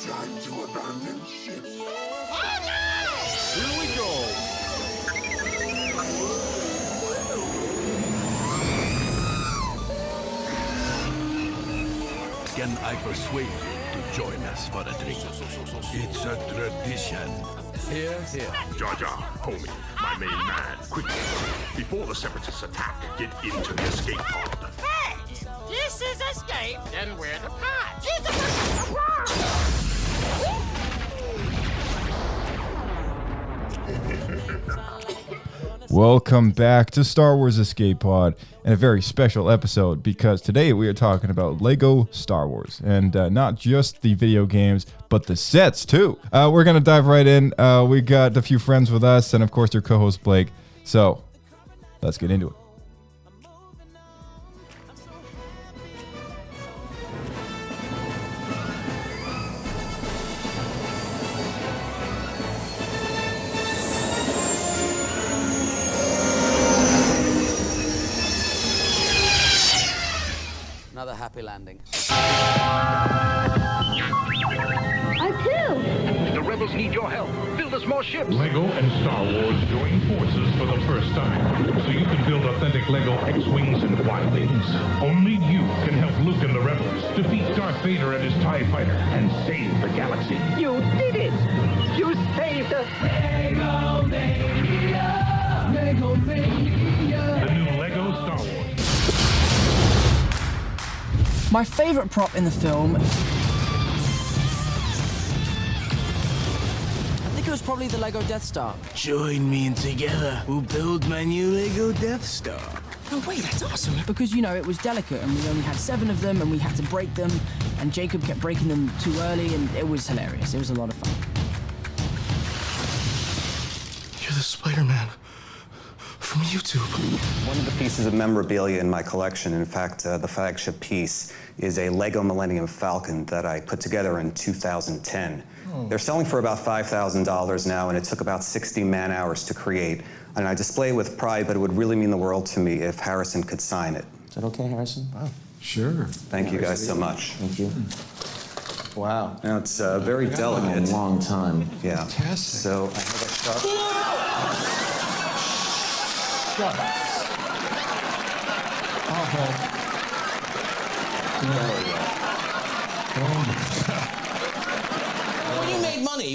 Time to abandon ship. Oh no! Here we go. Can I persuade you to join us for a drink? It's a tradition. Here, here. Jar Jar, homie, my main man, quickly. Before the Separatists attack, get into the escape pod. Hey! This is escape, and we're the pod. Welcome back to Star Wars Escape Pod, and a very special episode because today we are talking about Lego Star Wars, and not just the video games, but the sets too. We're going to dive right in. We got a few friends with us, and of course their co-host Blake. So, let's get into it. Another happy landing. I too! The rebels need your help. Build us more ships. Lego and Star Wars join forces for the first time, so you can build authentic Lego X-Wings and Y-Wings. Only you can help Luke and the rebels defeat Darth Vader and his TIE fighter and save the galaxy. You did it! You saved us! The new Lego Star Wars. My favourite prop in the film, I think it was probably the Lego Death Star. Join me and together we'll build my new Lego Death Star. Oh wait, that's awesome. Because, you know, it was delicate and we only had 7 of them and we had to break them and Jacob kept breaking them too early and it was hilarious. It was a lot of fun. You're the Spider-Man from YouTube. One of the pieces of memorabilia in my collection, in fact, the flagship piece, is a Lego Millennium Falcon that I put together in 2010. They're selling for about $5,000 now, and it took about 60 man-hours to create. And I display it with pride, but it would really mean the world to me if Harrison could sign it. Is that okay, Harrison? Wow. Sure. Thank you guys so much. Thank you. Wow. Now, it's very delicate. A long time. Yeah. Fantastic. So I have a sharp...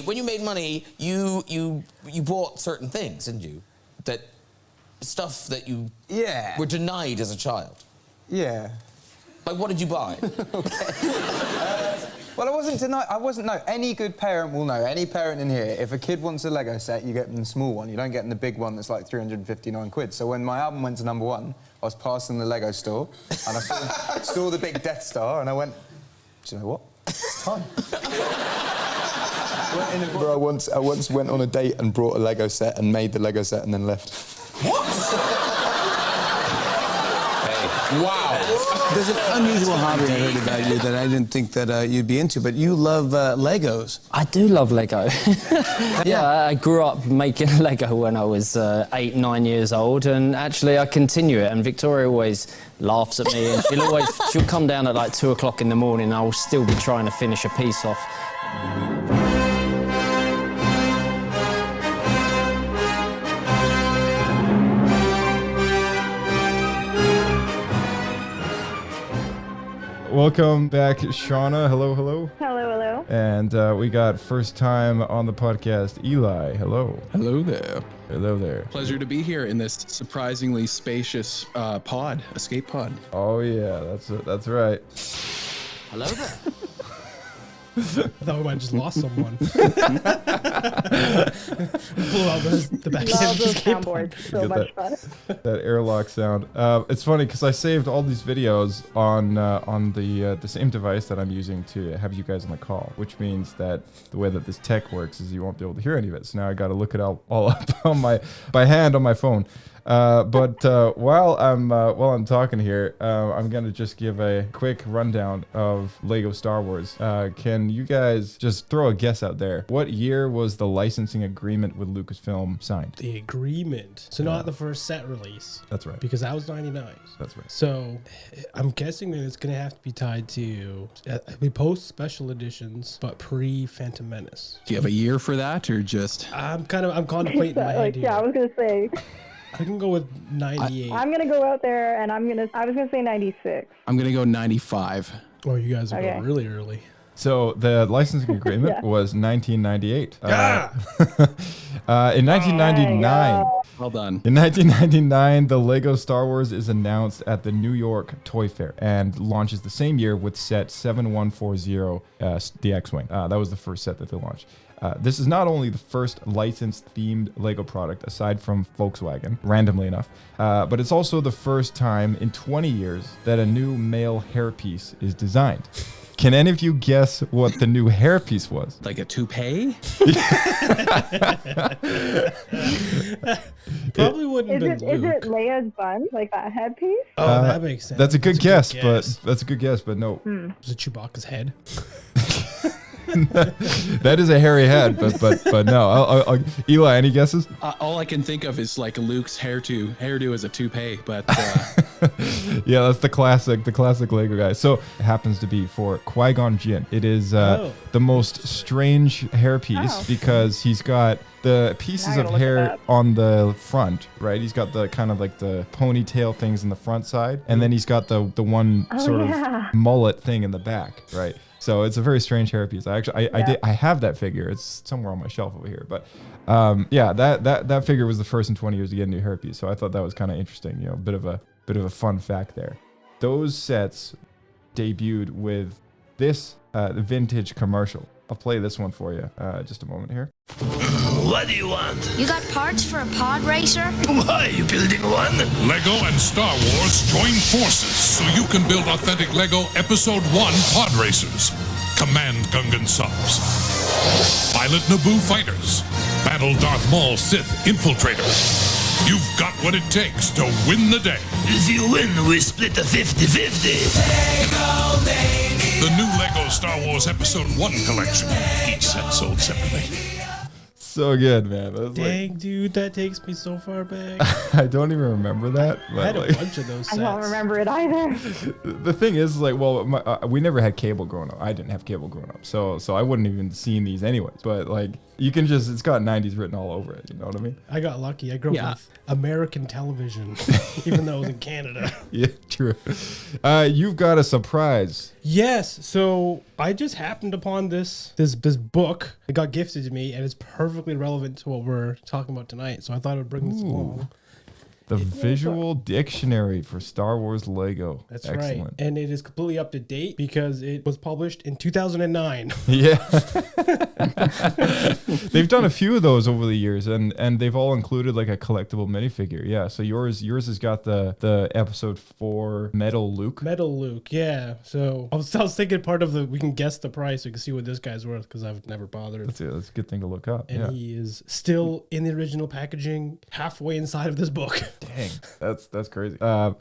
When you made money, you bought certain things, didn't you? That stuff that you were denied as a child. Yeah. Like, what did you buy? Well, I wasn't denied. Any good parent will know. Any parent in here, if a kid wants a Lego set, you get them the small one. You don't get them the big one that's like 359 quid. So when my album went to #1, I was passing the Lego store, and I saw the big Death Star, and I went, do you know what? It's time. I once went on a date and brought a Lego set and made the Lego set and then left. What? Wow. There's an unusual hobby I heard about you that I didn't think that you'd be into, but you love Legos. I do love Lego. Yeah, I grew up making Lego when I was 8, 9 years old, and actually I continue it, and Victoria always laughs at me, and she'll come down at like 2 o'clock in the morning, and I'll still be trying to finish a piece off. Welcome back, Shauna. Hello, hello. Hello, hello. And we got first time on the podcast, Eli. Hello. Hello there. Hello there. Pleasure to be here in this surprisingly spacious escape pod. Oh yeah, that's right. Hello there. I thought we might have just lost someone. Blew out the back Love end. those soundboards. So much fun. That airlock sound. It's funny because I saved all these videos on the same device that I'm using to have you guys on the call, which means that the way that this tech works is you won't be able to hear any of it. So now I got to look it all up on by hand on my phone. But while I'm talking here, I'm gonna just give a quick rundown of Lego Star Wars. Can you guys just throw a guess out there? What year was the licensing agreement with Lucasfilm signed? The agreement. So not the first set release. That's right. Because that was 99. That's right. So I'm guessing that it's going to have to be tied to we post special editions, but pre Phantom Menace. Do you have a year for that, or just? I'm contemplating in my head here. Yeah, I was gonna say. I can go with 98. I'm gonna go out there and I was gonna say 96. I'm gonna go 95. Oh, you guys are Okay. going really early. So the licensing agreement Yeah. was 1998. In 1999, well done. In 1999, the Lego Star Wars is announced at the New York Toy Fair and launches the same year with set 7140, the X-Wing. That was the first set that they launched. This is not only the first licensed themed Lego product aside from Volkswagen, randomly enough, but it's also the first time in 20 years that a new male hairpiece is designed. Can any of you guess what the new hairpiece was? Like a toupee? Probably wouldn't Is have it been Luke. Leia's bun, like that headpiece? Oh, that makes sense. That's a good guess, guess. but no. Was it Chewbacca's head? That is a hairy head, but no. I'll, Eli, any guesses? All I can think of is like Luke's hairdo as a toupee, but yeah, that's the classic Lego guy. So it happens to be for Qui-Gon Jinn. It is the most strange hairpiece because he's got the pieces of hair on the front, right? He's got the kind of like the ponytail things in the front side, and then he's got the one sort of mullet thing in the back, right? So it's a very strange hairpiece. I have that figure. It's somewhere on my shelf over here. But yeah, that figure was the first in 20 years to get a new hairpiece. So I thought that was kind of interesting. You know, a bit of a fun fact there. Those sets debuted with this vintage commercial. I'll play this one for you. Just a moment here. What do you want? You got parts for a pod racer? Why, you building one? Lego and Star Wars join forces so you can build authentic Lego Episode 1 pod racers. Command Gungan subs. Pilot Naboo fighters. Battle Darth Maul Sith infiltrators. You've got what it takes to win the day. If you win, we split a 50-50. The new Lego Star Wars Episode 1 collection. Each set sold separately. So good, man. That's Dang, dude, that takes me so far back. I don't even remember that. I had a bunch of those sets. I don't remember it either. The thing is, like, well, we never had cable growing up. I didn't have cable growing up, so I wouldn't even seen these anyways. But like, you can just, it's got 90s written all over it. You know what I mean? I got lucky. I grew up with American television, even though it was in Canada. Yeah, true. You've got a surprise. Yes. So I just happened upon this book. It got gifted to me, and it's perfectly relevant to what we're talking about tonight. So I thought I would bring this along. The visual dictionary for Star Wars Lego. That's excellent. right. And it is completely up to date because it was published in 2009. Yeah. They've done a few of those over the years, and they've all included like a collectible minifigure. Yeah. So yours has got the episode 4 Metal Luke. Metal Luke, yeah. So I was thinking part of we can guess the price. We can see what this guy's worth because I've never bothered. That's a good thing to look up. And he is still in the original packaging, halfway inside of this book. Dang, that's crazy. Well,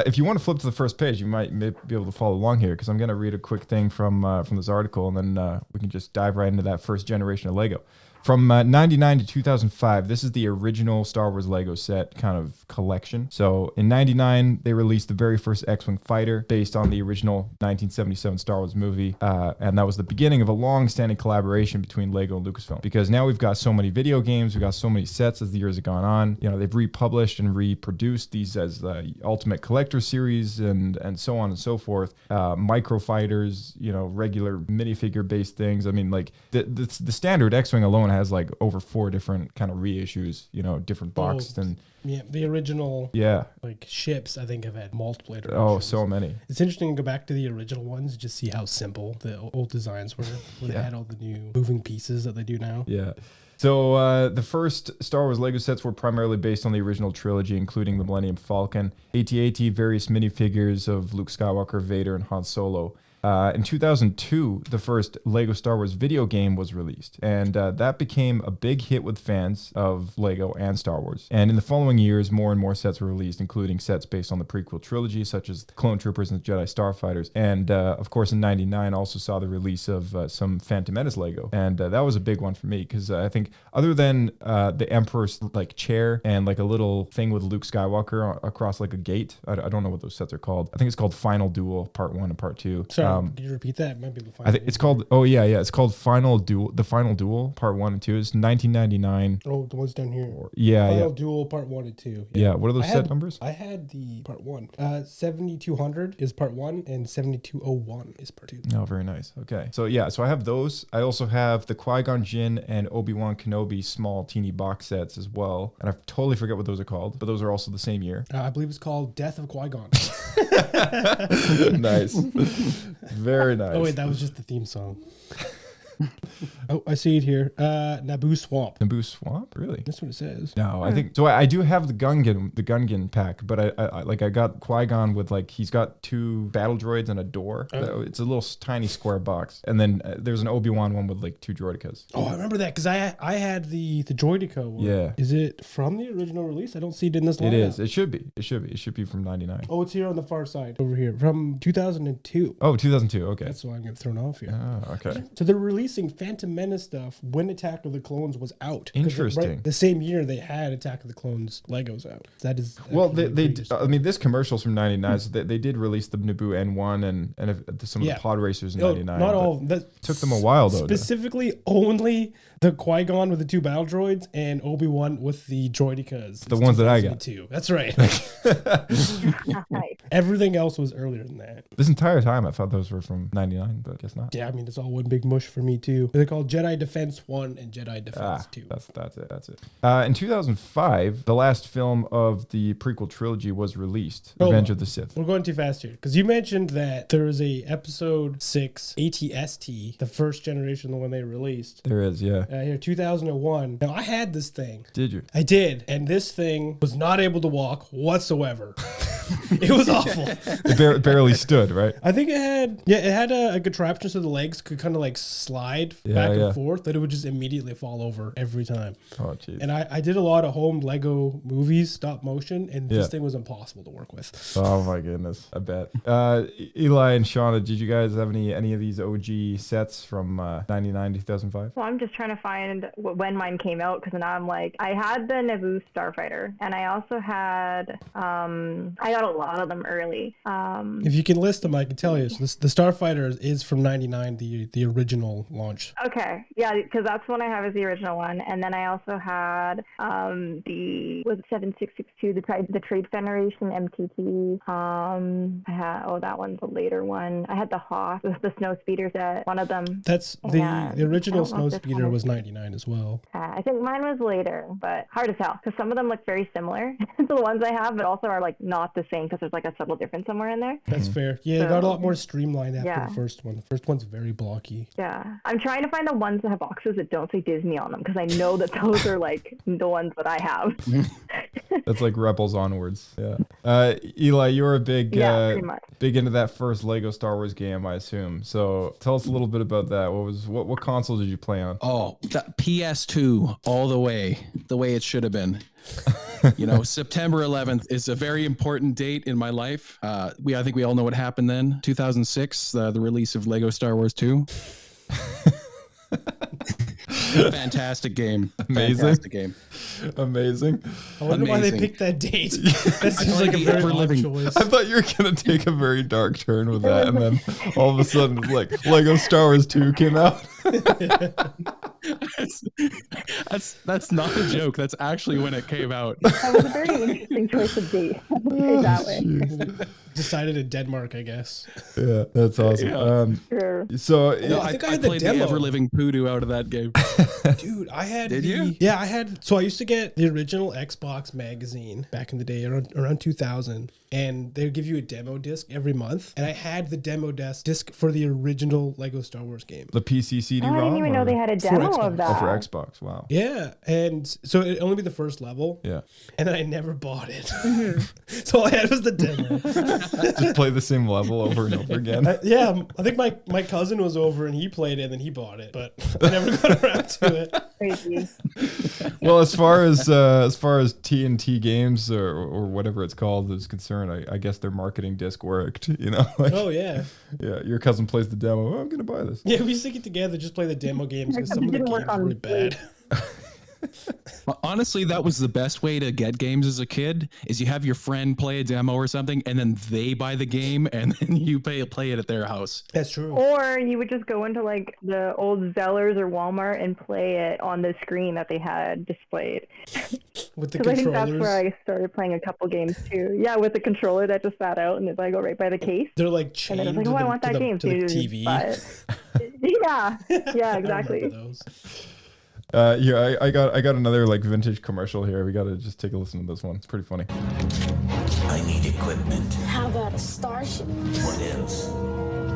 if you want to flip to the first page, you might be able to follow along here because I'm going to read a quick thing from this article, and then we can just dive right into that first generation of Lego. From 99 to 2005, this is the original Star Wars Lego set kind of collection. So in 99, they released the very first X-Wing fighter based on the original 1977 Star Wars movie. And that was the beginning of a long-standing collaboration between Lego and Lucasfilm. Because now we've got so many video games, we've got so many sets as the years have gone on. You know, they've republished and reproduced these as the Ultimate Collector series and so on and so forth. Micro fighters, you know, regular minifigure-based things. I mean, like the standard X-Wing alone has like over 4 different kind of reissues, you know, different boxes. And yeah, the original like ships I think have had multiple iterations. Oh, so many. It's interesting to go back to the original ones, just see how simple the old designs were when they had all the new moving pieces that they do now. Yeah. So the first Star Wars Lego sets were primarily based on the original trilogy, including the Millennium Falcon, AT-AT, various minifigures of Luke Skywalker, Vader, and Han Solo. In 2002, the first Lego Star Wars video game was released, and that became a big hit with fans of Lego and Star Wars. And in the following years, more and more sets were released, including sets based on the prequel trilogy, such as the Clone Troopers and Jedi Starfighters. And of course, in '99, also saw the release of some Phantom Menace Lego, and that was a big one for me because I think other than the Emperor's like chair and like a little thing with Luke Skywalker across like a gate, I don't know what those sets are called. I think it's called Final Duel Part 1 and Part 2. Sorry, can you repeat that? It might be the final. I think it's called. Oh yeah, it's called Final Duel. The Final Duel Part 1 and 2 is 1999. Oh, the ones down here. Final Duel Part 1 and 2. Yeah. What are those set numbers? I had the Part 1. 7200 is Part 1 and 7201 is Part 2. Oh, very nice. Okay. So yeah, so I have those. I also have the Qui-Gon Jinn and Obi-Wan Kenobi small teeny box sets as well. And I totally forget what those are called, but those are also the same year. I believe it's called Death of Qui-Gon. Nice. Very nice. Oh wait, that was just the theme song. Oh, I see it here. Naboo Swamp. Naboo Swamp? Really? That's what it says. No, I think so. I do have the Gungan pack, but I got Qui-Gon with like he's got 2 battle droids and a door. It's a little tiny square box, and then there's an Obi-Wan one with like 2 droidicas. Oh, I remember that because I had the droidica one. Yeah. Is it from the original release? I don't see it in this lineup. It is. It should be. It should be from '99. Oh, it's here on the far side over here from 2002. Oh, 2002. Okay. That's why I'm getting thrown off here. Oh, okay. So they're releasing Phantom Menace stuff when Attack of the Clones was out. Interesting. Right, the same year they had Attack of the Clones Legos out. That is well. They I mean, this commercial's from '99, so they did release the Naboo N1 and some of the pod racers in '99. Not all. That took them a while though. Specifically, only the Qui-Gon with the 2 battle droids and Obi-Wan with the droidicas. The ones that I got. That's right. Everything else was earlier than that. This entire time, I thought those were from '99, but I guess not. Yeah, I mean, it's all one big mush for me too. They're called Jedi Defense 1 and Jedi Defense 2. That's it. In 2005, the last film of the prequel trilogy was released, Revenge of the Sith. We're going too fast here because you mentioned that there was a episode 6 ATST, the first generation, the one they released. There is, yeah. Here, 2001. Now, I had this thing. Did you? I did, and this thing was not able to walk whatsoever. It was awful. It barely stood, right? I think it had a contraption so the legs could kind of like slide back and forth, that it would just immediately fall over every time. Oh, jeez. And I did a lot of home Lego movies, stop motion, and this thing was impossible to work with. Oh my goodness, I bet. Eli and Shauna, did you guys have any of these OG sets from 99 to 2005? Well, I'm just trying to find when mine came out because now I'm like, I had the Naboo Starfighter, and I also had, I got a lot of them early. If you can list them, I can tell you. So the Starfighter is from 99, the original launch. Okay, yeah, because that's one I have as the original one, and then I also had was it 7662, the Trade Federation MTT. I had that one's a later one. I had the Hoth, the Snow Speeder set, one of them. That's the original Snow Speeder was 99 as well. I think mine was later, but hard to tell because some of them look very similar to the ones I have, but also are like not the same because there's like a subtle difference somewhere in there. That's fair. Yeah, it got a lot more streamlined after the first one. The first one's very blocky. Yeah, I'm trying to find the ones that have boxes that don't say Disney on them because I know that those are like the ones that I have. That's like Rebels onwards. Yeah. Eli, you're a big into that first Lego Star Wars game, I assume. So tell us a little bit about that. What console did you play on? Oh, that PS2 all the way it should have been. September 11th is a very important date in my life. I think we all know what happened then. 2006, the release of Lego Star Wars 2. Fantastic game. Amazing. Fantastic game. Amazing. I wonder why they picked that date. That seems like a very odd choice. I thought you were going to take a very dark turn with that, and then all of a sudden, it's like Lego Star Wars 2 came out. That's not a joke. That's actually when it came out. That was a very interesting choice of date. That way. Decided in Denmark, I guess. Yeah, that's awesome. Sure. So I think I had the played demo. the ever-living poodoo out of that game. Dude, I had. Did you? Yeah, I had. So I used to get the original Xbox magazine back in the day, around 2000, and they would give you a demo disc every month, and I had the demo disc for the original Lego Star Wars game. The PC CD-ROM? I didn't even know they had a demo of that. Oh, for Xbox, wow. Yeah, and so it'd only be the first level. Yeah. And then I never bought it. So all I had was the demo. Just play the same level over and over again. Yeah, I think my cousin was over and he played it and then he bought it, but I never got around to it. Crazy. Well, as far as TNT games or whatever it's called is concerned, I guess their marketing disc worked. You know. Like, Oh yeah. Yeah, your cousin plays the demo. Oh, I'm gonna buy this. Yeah, we stick it together, just play the demo games because some of the Didn't games work are on really bad. Honestly, that was the best way to get games as a kid. Is you have your friend play a demo or something, and then they buy the game, and then you play it at their house. That's true. Or you would just go into like the old Zellers or Walmart and play it on the screen that they had displayed. With the Because I think that's controllers. where I started playing a couple games too. Yeah, with the controller that just sat out and it's like go right by the case. They're like And chained then it's like, to oh, I the, want to that the, game. to the So you just TV. buy it. Yeah, yeah, exactly. Those. Yeah, I got another like vintage commercial here. We gotta just take a listen to this one. It's pretty funny. I need equipment. How about a starship? What else?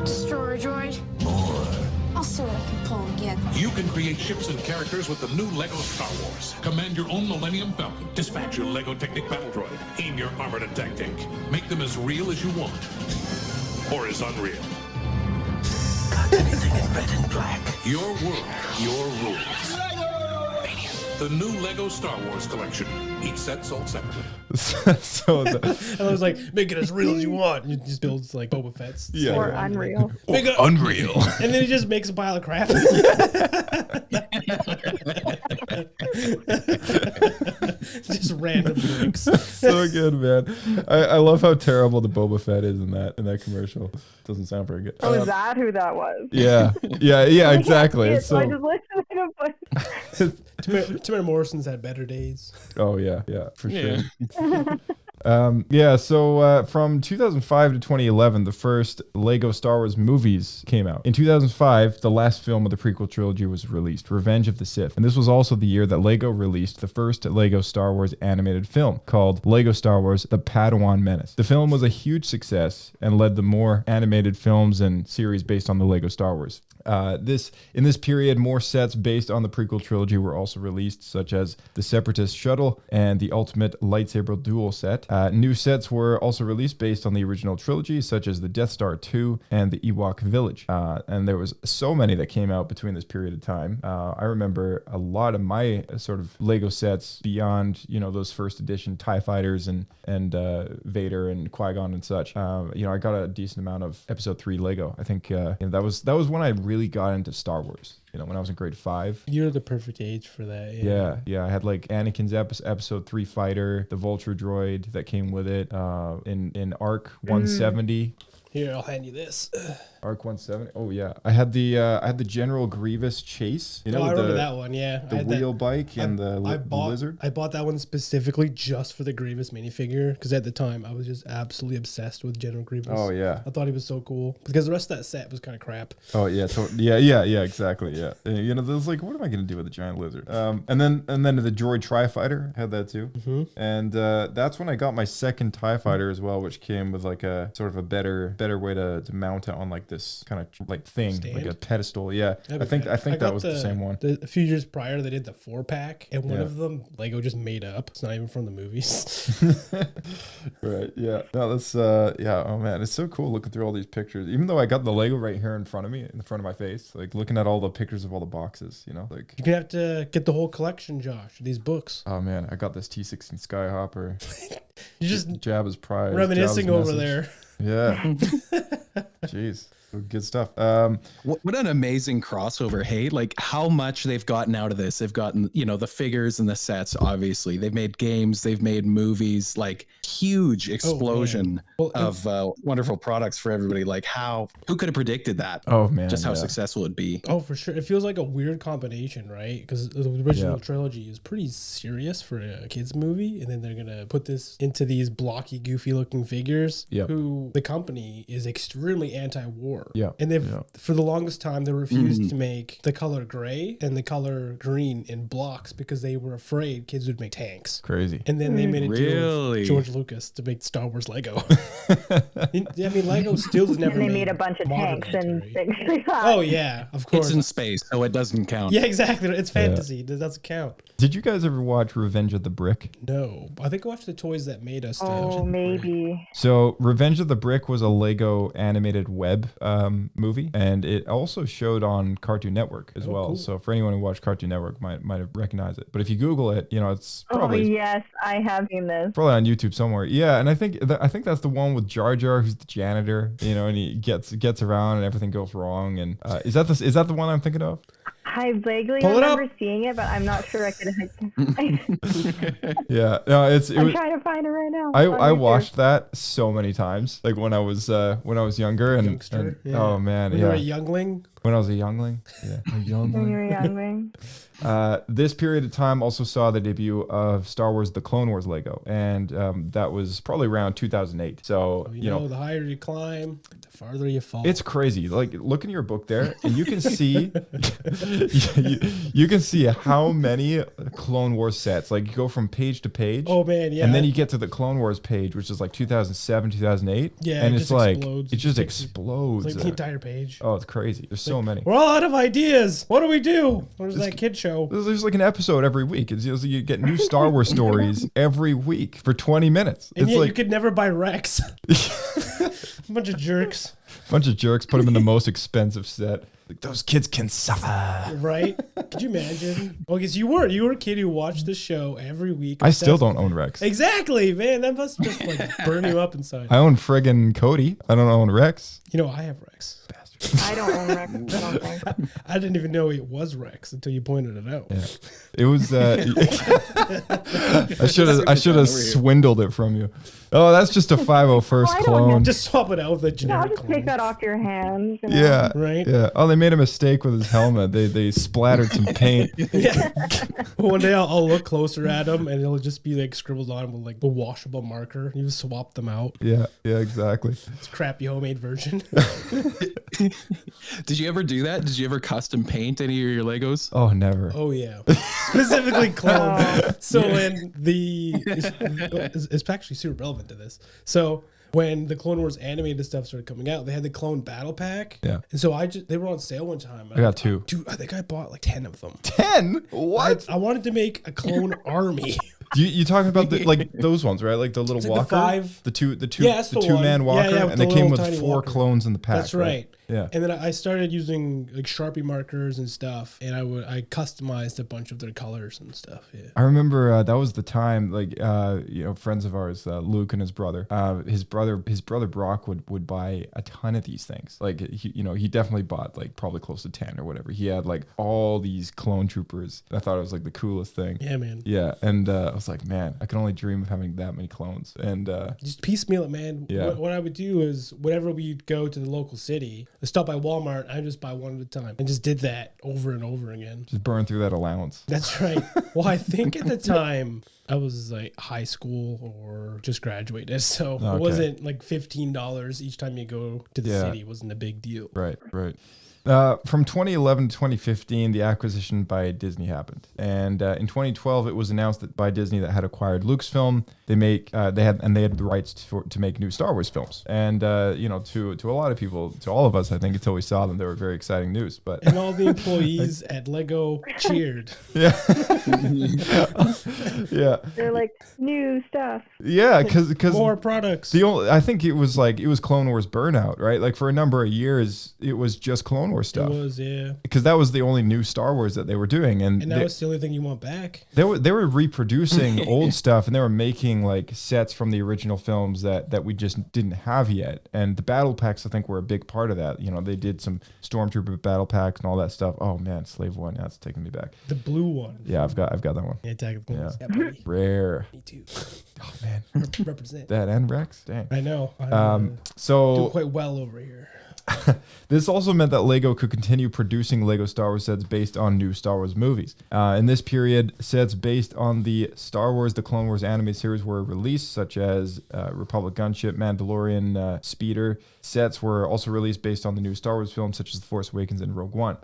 Destroyer droid? More. I'll see what I can pull together. You can create ships and characters with the new LEGO Star Wars. Command your own Millennium Falcon. Dispatch your LEGO Technic Battle Droid. Aim your armored attack tank. Make them as real as you want. Or as unreal. Got anything in red and black? Your world, your rules. The new LEGO Star Wars collection. Each set sold separately. So And I was like, make it as real as you want. You just build like Boba Fett's. Yeah. Or Unreal. Make it Unreal. And then he just makes a pile of crap. Just random bricks. So good, man. I love how terrible the Boba Fett is in that commercial. Doesn't sound very good. Oh, is that who that was? Yeah, exactly. I It's so I so just listened to it, but Tamara Morrison's had better days. oh yeah, for sure. Yeah. So from 2005 to 2011, the first Lego Star Wars movies came out. In 2005, the last film of the prequel trilogy was released, Revenge of the Sith. And this was also the year that Lego released the first Lego Star Wars animated film called Lego Star Wars The Padawan Menace. The film was a huge success and led to more animated films and series based on the Lego Star Wars. In this period, more sets based on the prequel trilogy were also released, such as the Separatist Shuttle and the Ultimate Lightsaber Duel set. New sets were also released based on the original trilogy, such as the Death Star 2 and the Ewok Village. And there was so many that came out between this period of time. I remember a lot of my sort of Lego sets beyond, those first edition TIE Fighters and Vader and Qui-Gon and such. I got a decent amount of Episode 3 Lego. I think that was when I really got into Star Wars. When I was in grade 5. You're the perfect age for that. Yeah. I had like Anakin's episode 3 fighter, the Vulture droid that came with it, in ARC 170. Here, I'll hand you this. ARC 170. Oh yeah, I had the General Grievous chase. I remember that one. Yeah, the wheel bike and the lizard. I bought that one specifically just for the Grievous minifigure because at the time I was just absolutely obsessed with General Grievous. Oh yeah, I thought he was so cool because the rest of that set was kind of crap. Oh yeah, yeah, exactly. Yeah, there's like, what am I gonna do with a giant lizard? And then the Droid Tri-Fighter had that too. Mm-hmm. And that's when I got my second TIE Fighter as well, which came with like a sort of a better way to mount it on like this kind of like thing, stand? like a pedestal. Yeah, I think that was the same one. A few years prior, they did the 4-pack, and one of them Lego just made up. It's not even from the movies. Right. Yeah. No, that's oh man, it's so cool looking through all these pictures. Even though I got the Lego right here in front of me, in front of my face, like looking at all the pictures of all the boxes. Like you're gonna have to get the whole collection, Josh. These books. Oh man, I got this T-16 Skyhopper. You just Jabba's prize. Reminiscing Jabba's over message. there. Yeah. Jeez. Good stuff. What an amazing crossover. Hey, like how much they've gotten out of this. They've gotten, the figures and the sets, obviously. They've made games, they've made movies, like huge explosion of wonderful products for everybody. Like who could have predicted that? Oh man. Just how successful it'd be. Oh, for sure. It feels like a weird combination, right? Because the original trilogy is pretty serious for a kid's movie. And then they're going to put this into these blocky, goofy looking figures who the company is extremely anti-war. before. Yeah. And they've for the longest time they refused to make the color gray and the color green in blocks because they were afraid kids would make tanks. Crazy. And then they made a deal with George Lucas to make Star Wars Lego. I mean, Lego still has never. And they made a bunch of tanks and things like that. Oh yeah, of course. It's in space, so it doesn't count. Yeah, exactly. It's fantasy. It doesn't count. Did you guys ever watch Revenge of the Brick? No, I think I watched the Toys That Made Us. Oh, maybe. So Revenge of the Brick was a Lego animated web movie, and it also showed on Cartoon Network as well. Cool. So for anyone who watched Cartoon Network might have recognized it. But if you Google it, it's Oh probably yes, I have seen this. probably on YouTube somewhere. Yeah, and I think that's the one with Jar Jar, who's the janitor. And he gets around and everything goes wrong. And is that the one I'm thinking of? I vaguely Pull it remember seeing it, but I'm not sure I could. Yeah, no, I'm trying to find it right now. I watched that so many times, like when I was younger and oh man, when you were a youngling. When I was a youngling, a youngling. When you were a youngling. This period of time also saw the debut of Star Wars: The Clone Wars Lego, and that was probably around 2008. So you know, the higher you climb, the farther you fall. it's crazy. Like, look in your book there, and you can see you can see how many Clone Wars sets. Like, you go from page to page. Oh man, yeah. And then you get to the Clone Wars page, which is like 2007, 2008. Yeah, and it it's just like explodes. it just explodes. It's like the entire page. Oh, it's crazy. There's so many. We're all out of ideas. What do we do? Where's that kid show? There's like an episode every week. You get new Star Wars stories every week for 20 minutes. And It's yet like you could never buy Rex. A bunch of jerks. bunch of jerks put him in the most expensive set. Like, those kids can suffer. Right? Could you imagine? Oh, because you were a kid who watched the show every week. I still don't own Rex. Exactly, man. That must just like burn you up inside. I own friggin' Cody. I don't own Rex. You know, I have Rex. I don't own Rex. I don't think. I didn't even know it was Rex until you pointed it out. Yeah. It was. I should have swindled it from you. Oh, that's just a 501st clone. Just swap it out with a No, I'll generic just take that off your hands. You know? Yeah. Right. Yeah. Oh, they made a mistake with his helmet. They splattered some paint. Yeah. One day I'll look closer at him and it'll just be like scribbled on with like the washable marker. You just swap them out. Yeah. Yeah. Exactly. It's a crappy homemade version. Did you ever do that? Did you ever custom paint any of your Legos? Oh, never. Oh yeah, specifically clones. So when it's actually super relevant to this. So when the Clone Wars animated stuff started coming out, they had the Clone Battle Pack. Yeah. And so they were on sale one time. I got 2. Dude, I think I bought like 10 of them. 10? What? I wanted to make a clone army. You talking about like those ones, right? Like the little Like walker, the 5. the two Yeah, that's the one. two-man walker, Yeah, with and they the came little with tiny 4 walker. clones in the pack. That's right. Yeah. And then I started using like Sharpie markers and stuff, and I customized a bunch of their colors and stuff. Yeah. I remember that was the time, like friends of ours, Luke and his brother Brock would buy a ton of these things. Like he definitely bought like probably close to 10 or whatever. He had like all these clone troopers. I thought it was like the coolest thing. Yeah, man. Yeah, and I was like, man, I can only dream of having that many clones. And Just piecemeal it, man. Yeah. What I would do is whenever we'd go to the local city, I stop by Walmart, I just buy one at a time. And just did that over and over again. just burn through that allowance. That's right. Well, I think at the time I was like high school or just graduated. So Okay. it wasn't like $15 each time you go to the Yeah. city. It wasn't a big deal. Right. From 2011 to 2015, the acquisition by Disney happened, and in 2012, it was announced that by Disney that had acquired Lucasfilm. They had the rights to make new Star Wars films, and to a lot of people, to all of us, I think until we saw them, they were very exciting news. But And all the employees at Lego cheered. yeah, yeah. They're like new stuff. Yeah, because More products. I think it was Clone Wars burnout, right? Like for a number of years, it was just Clone Wars stuff. It was, yeah. Because that was the only new Star Wars that they were doing, and now it's the only thing you want back. they were reproducing old stuff, and they were making like sets from the original films that we just didn't have yet. And the battle packs, I think, were a big part of that. They did some Stormtrooper battle packs and all that stuff. Oh man, Slave One, yeah, it's taking me back. The blue one. Yeah, I've got that one. Yeah, Attack of the Clones. Yeah. Yeah, buddy. Rare. Me too. Oh man, Represent. that and Rex, dang. I know. So doing quite well over here. This also meant that LEGO could continue producing LEGO Star Wars sets based on new Star Wars movies. In this period, sets based on the Star Wars The Clone Wars animated series were released, such as Republic Gunship, Mandalorian, Speeder. Sets were also released based on the new Star Wars films, such as The Force Awakens and Rogue One.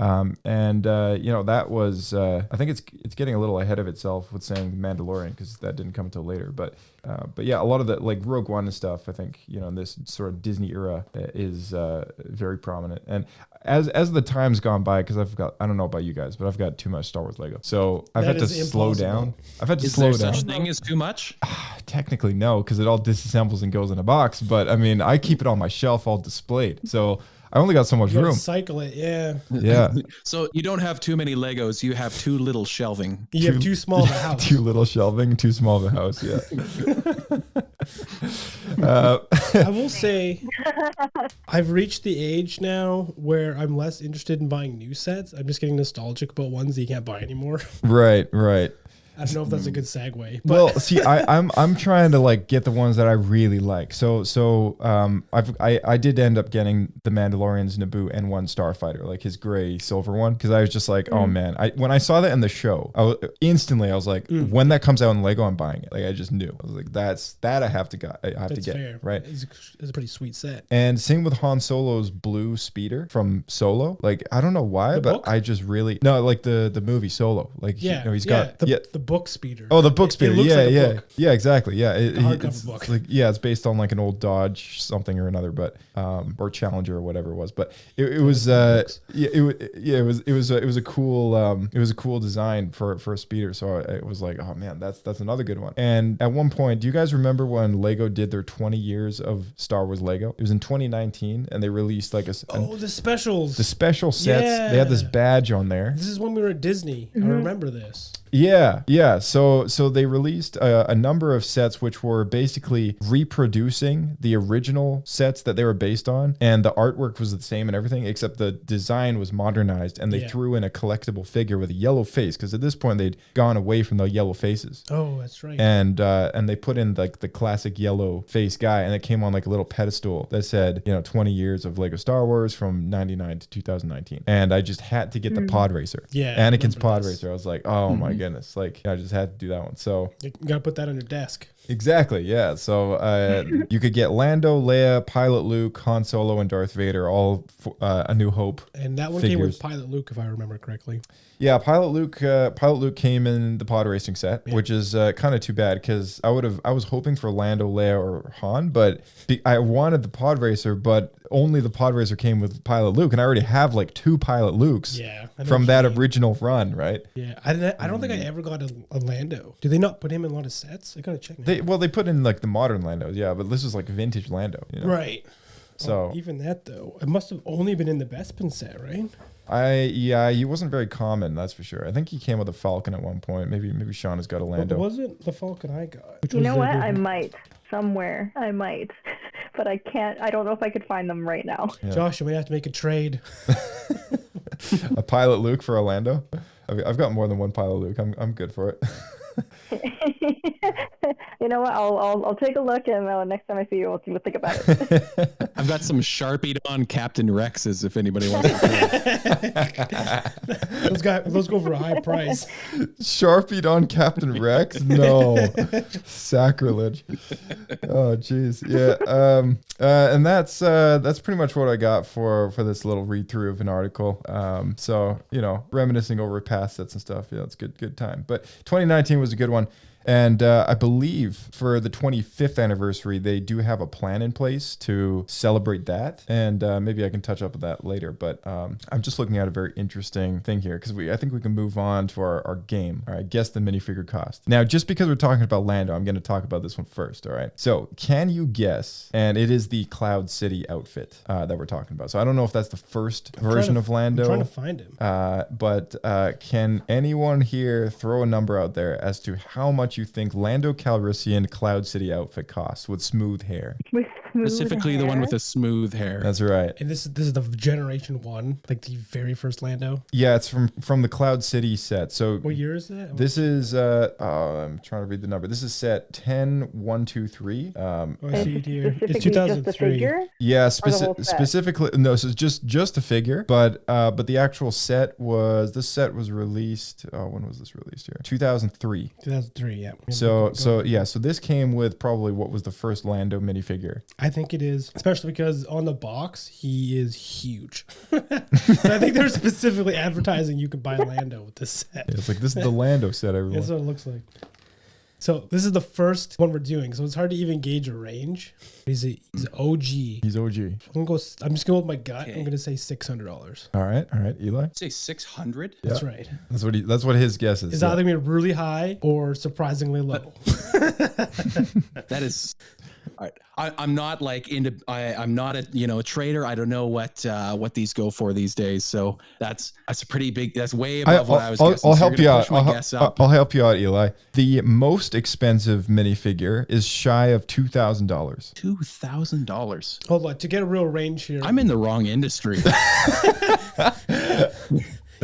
That was, I think it's getting a little ahead of itself with saying Mandalorian, because that didn't come until later. But yeah, a lot of the like Rogue One and stuff, I think, in this sort of Disney era is very prominent. And as the time's gone by, because I don't know about you guys, but I've got too much Star Wars Lego. So I've had to slow down. Is there such thing as too much? Technically, no, because it all disassembles and goes in a box. But I mean, I keep it on my shelf all displayed. So I only got so much room. Cycle it, yeah. Yeah. So you don't have too many Legos. You have too little shelving. You have too small of a house. Too little shelving, too small of a house. Yeah. I will say, I've reached the age now where I'm less interested in buying new sets. I'm just getting nostalgic about ones that you can't buy anymore. Right. I don't know if that's a good segue. But Well, see, I'm trying to like get the ones that I really like. So I did end up getting the Mandalorian's Naboo N1 Starfighter, like his gray silver one, because I was just like, oh man, when I saw that in the show, I was like, when that comes out in Lego, I'm buying it. Like I just knew. I was like, that I have to get. fair. Right. It's a pretty sweet set. And same with Han Solo's blue speeder from Solo. Like I don't know why, but I just really like the movie Solo. Like he's got the book speeder. Oh, the book speeder. It looks like a book. Yeah, exactly. Yeah, hardcover book. Like it's based on like an old Dodge something or another, but or Challenger or whatever it was. But it was a cool design for a speeder. So it was like, oh man, that's another good one. And at one point, do you guys remember when Lego did their 20 years of Star Wars Lego? It was in 2019, and they released like the specials, the special sets. Yeah. They had this badge on there. This is when we were at Disney. I remember this. Yeah. So they released a number of sets which were basically reproducing the original sets that they were based on, and the artwork was the same and everything, except the design was modernized, and they threw in a collectible figure with a yellow face, because at this point they'd gone away from the yellow faces. Oh, that's right. And they put in like the classic yellow face guy, and it came on like a little pedestal that said 20 years of Lego Star Wars from 99 to 2019. And I just had to get the pod racer. Yeah, Anakin's pod racer. I was like, oh my goodness, like I just had to do that one. So you gotta put that on your desk. Exactly, yeah. So you could get Lando, Leia, Pilot Luke, Han Solo, and Darth Vader, all A New Hope. And that one figures. came with Pilot Luke, if I remember correctly. Yeah, Pilot Luke came in the pod racing set, which is kind of too bad, because I was hoping for Lando, Leia, or Han, but I wanted the pod racer, but only the pod racer came with Pilot Luke, and I already have like 2 Pilot Lukes from that original run, right? Yeah, I don't think I ever got a Lando. Do they not put him in a lot of sets? I gotta check. They put in like the modern Landos, yeah, but this is like vintage Lando, right? So even that though, it must have only been in the Bespin set, right? He wasn't very common, that's for sure. I think he came with a Falcon at one point. Maybe Sean has got a Lando. But wasn't the Falcon I got? You know what? I might somewhere. I might, but I can't. I don't know if I could find them right now. Yeah. Josh, you may have to make a trade. A Pilot Luke for a Lando? I've got more than one Pilot Luke. I'm good for it. You know what? I'll take a look, and next time I see you, we'll think about it. I've got some Sharpied on Captain Rexes if anybody wants to. Those go for a high price. Sharpied on Captain Rex? No. Sacrilege. Oh jeez. Yeah. And that's pretty much what I got for this little read through of an article. So reminiscing over past sets and stuff. Yeah, it's good time. But 2019 was a good one. And I believe for the 25th anniversary, they do have a plan in place to celebrate that. And maybe I can touch up on that later. But I'm just looking at a very interesting thing here, because I think we can move on to our game. All right, guess the minifigure cost. Now, just because we're talking about Lando, I'm going to talk about this one first. All right. So can you guess? And it is the Cloud City outfit that we're talking about. So I don't know if that's the first version of Lando. I'm trying to find him. But can anyone here throw a number out there as to how much you think Lando Calrissian Cloud City outfit costs with smooth hair? With Specifically the one with the smooth hair. That's right. And this is the generation 1, like the very first Lando. Yeah, it's from the Cloud City set. So What year is that? this is I'm trying to read the number. This is set 10-123. I see it here. It's Specifically just the 2003. figure? Yeah, Or the whole set? specifically no. So it's just a figure, but the actual set was released. When was this released here? 2003. 2003, yeah. So this came with probably what was the first Lando minifigure. I think it is, especially because on the box he is huge. So I think they're specifically advertising you can buy Lando with this set. Yeah, it's like this is the Lando set, everyone. That's what it looks like. So this is the first one we're doing, so it's hard to even gauge a range. He's OG. He's OG. I'm just going with my gut. I'm gonna say $600. All right, Eli. Say 600. That's right. That's what his guess is. It's either gonna be really high or surprisingly low. That is. All right. I'm not like into. I'm not a trader. I don't know what these go for these days. So that's a pretty big. That's way above what I was guessing. I'll So help you're you gonna out. push my guess up. I'll help you out, Eli. The most expensive minifigure is shy of $2,000. $2,000. Hold on, to get a real range here. I'm in the wrong industry.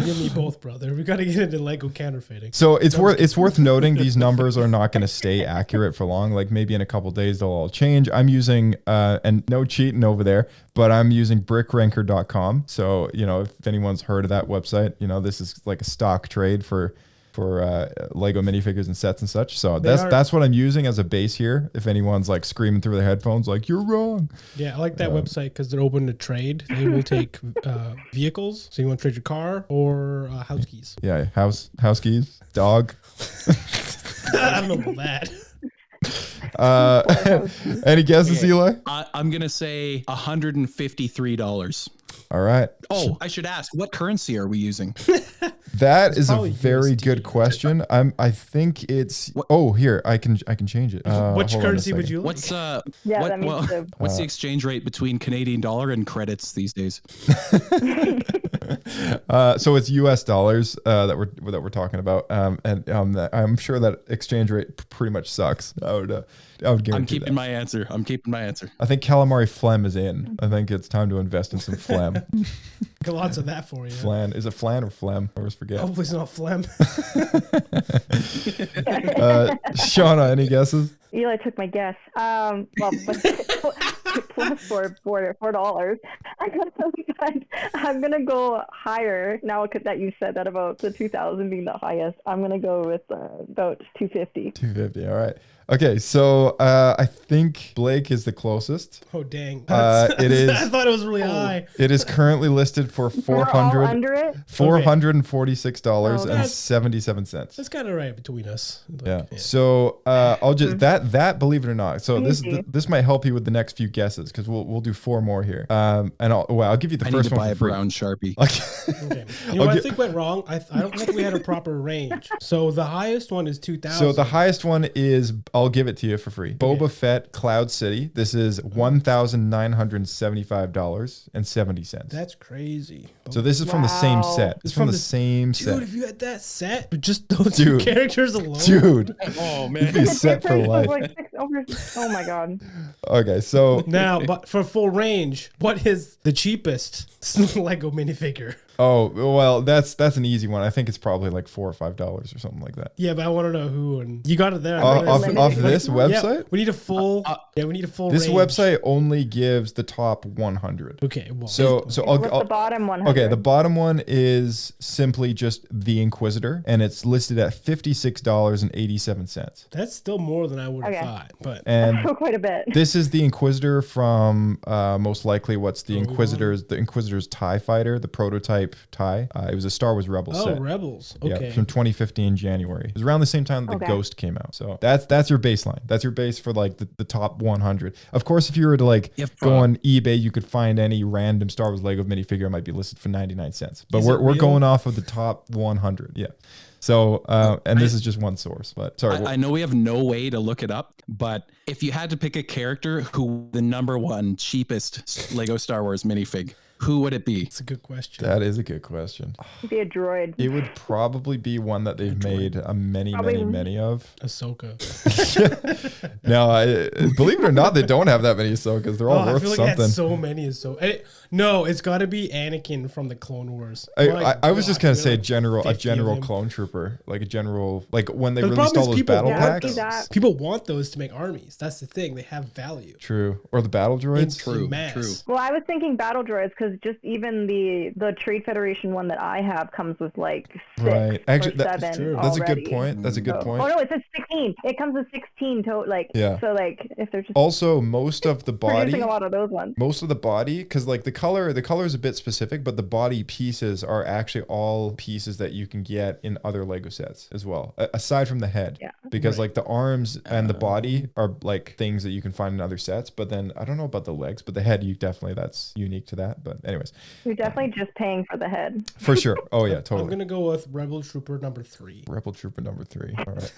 You and me both, brother. We got to get into Lego counterfeiting. So it's worth noting these numbers are not going to stay accurate for long. Like maybe in a couple days they'll all change. I'm using and no cheating over there, but I'm using brickranker.com. So if anyone's heard of that website, this is like a stock trade for Lego minifigures and sets and such. So that's what I'm using as a base here. If anyone's like screaming through their headphones like you're wrong. Yeah, I like that website because they're open to trade. They will take vehicles. So you want to trade your car or house keys. Yeah, house keys, dog. I don't know about that. Any guesses, Eli? I'm gonna say $153. All right. Oh, I should ask, what currency are we using? That is a very good question. I think it's. Oh, here I can change it. Which currency would you like? What's that means what's the exchange rate between Canadian dollar and credits these days? So it's U.S. dollars that we're talking about, and I'm sure that exchange rate pretty much sucks. I would guarantee. I'm keeping my answer. I think calamari phlegm is in. I think it's time to invest in some phlegm. Got lots of that for you. Flan. Is it flan or phlegm? I always forget. Hopefully it's not phlegm. Shauna, any guesses? Eli took my guess. Well, but plus $4. I'm gonna go higher now that you said that about the 2,000 being the highest. I'm gonna go with about 250. 250. All right. Okay, so I think Blake is the closest. Oh dang! It is. I thought it was really high. It is currently listed for $446.77. That's kind of right between us. Yeah. So I'll just that believe it or not. So this might help you with the next few guesses because we'll do 4 more here. And I'll give you the first one. I need to buy a brown Sharpie. Okay. You know what I think went wrong? I don't think we had a proper range. So the highest one is 2,000. So the highest one is. I'll give it to you for free. Boba Fett Cloud City. This is $1,975.70. That's crazy. So this is from the same set. It's from the same set. Dude, if you had that set, just those two characters alone. Dude. Oh man. You'd be set for life. Oh my god. Okay, so now, but for full range, what is the cheapest Lego minifigure? Oh, well, that's an easy one. I think it's probably like $4 or $5 or something like that. Yeah, but I want to know who, and you got it there. Off this website? Yeah, we need a full. We need a full. This range. website only gives the top 100. Okay. Well, so What's the bottom 100? Okay, the bottom one is simply just the Inquisitor, and it's listed at $56.87. That's still more than I would have thought, but and still quite a bit. This is the Inquisitor from most likely what's the Inquisitor's TIE fighter, the prototype TIE. It was a Star Wars Rebels set. Oh, Rebels. Okay. Yeah, from 2015 January. It was around the same time that the Ghost came out. So that's your baseline. That's your base for like the top 100. Of course, if you were to go on eBay, you could find any random Star Wars Lego minifigure. It might be listed for 99 cents. But we're going off of the top 100. Yeah. So, and this is just one source, but sorry. I know we have no way to look it up, but if you had to pick a character who the #1 cheapest Lego Star Wars minifig, who would it be? It's a good question. That is a good question. It'd be a droid. It would probably be one that they've made many of. Ahsoka. No, believe it or not, they don't have that many Ahsokas. They're all worth I feel like something. it had so many Ahsoka. No, it's got to be Anakin from the Clone Wars. I was just gonna say like a 50 general of them. clone trooper, like a general, like when they But the released problem all is those battle packs. People want those to make armies. That's the thing. They have value. True, or the battle droids. True. Well, I was thinking battle droids because just even the Trade Federation one that I have comes with like 6 Right. Actually, or 7 that's a good already. point. That's a good point. Oh no, it says 16. It comes with 16 Yeah. So like if they're just Also, most of the body, producing a lot of those ones. most of the body, because like the color is a bit specific, but the body pieces are actually all pieces that you can get in other Lego sets as well, aside from the head. Yeah. Because like the arms and the body are like things that you can find in other sets, but then I don't know about the legs, but the head, that's unique to that. But anyways, You're definitely just paying for the head. for sure. Oh yeah, I'm totally. gonna go with Rebel Trooper number 3. Rebel Trooper number 3. All right.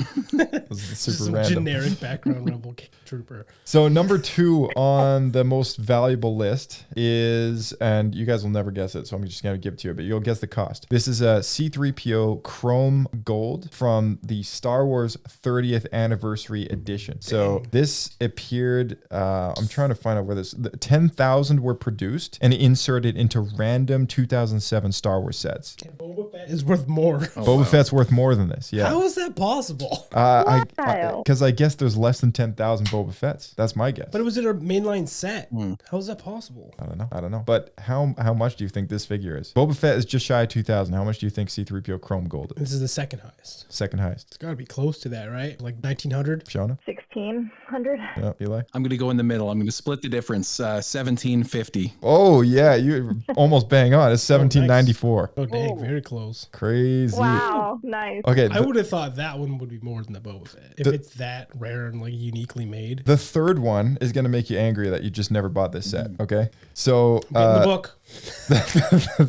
This is Just super some random. generic background Rebel Trooper. So number 2 on the most valuable list is, and you guys will never guess it, so I'm just gonna give it to you, but you'll guess the cost. This is a C-3PO Chrome Gold from the Star Wars 30th Anniversary Edition. So this appeared, I'm trying to find out where this, 10,000 were produced and inserted into random 2007 Star Wars sets. Boba Fett is worth more. Boba Fett's worth more than this, yeah. How is that possible? Because I guess there's less than 10,000 Boba Fett's. That's my guess. But it was in a mainline set. How is that possible? I don't know. But how much do you think this figure is? Boba Fett is just shy of 2,000. How much do you think C-3PO Chrome Gold is? This is the second highest. Second highest. It's got to be close to that, right? Like 1,900? Shauna? 1,600. Yeah, Eli? I'm going to go in the middle. I'm going to split the difference. 1750. Oh, yeah. You almost bang on. It's 1794. Oh, dang. Very close. Crazy. Wow, nice. Okay. I would have thought that one would be more than the Boba Fett. If it's that rare and like uniquely made. The third one is going to make you angry that you just never bought this set. Okay. So, Get in the book.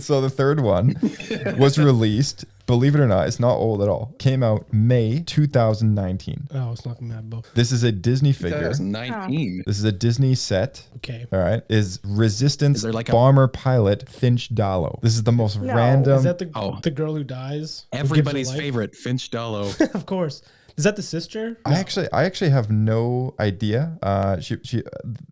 So the third one was released. Believe it or not, it's not old at all. Came out May 2019. Oh, it's not gonna matter both. This is a Disney figure. 2019. This is a Disney set. Okay. All right. Is Resistance Is there like a- bomber pilot Finch Dallo. This is the most random. Is that the girl who dies? Who gives her Everybody's life? favorite, Finch Dallo. Of course. Is that the sister? I actually have no idea.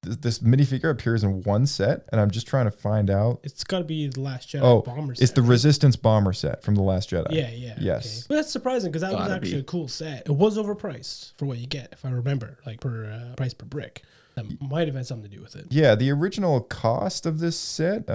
This minifigure appears in one set, and I'm just trying to find out. It's got to be the Last Jedi bomber set. It's the Resistance bomber set from the Last Jedi. Yeah. Yes. Okay. But that's surprising because that was Gotta actually be. a cool set. It was overpriced for what you get, if I remember, like per price per brick. That might have had something to do with it. Yeah, the original cost of this set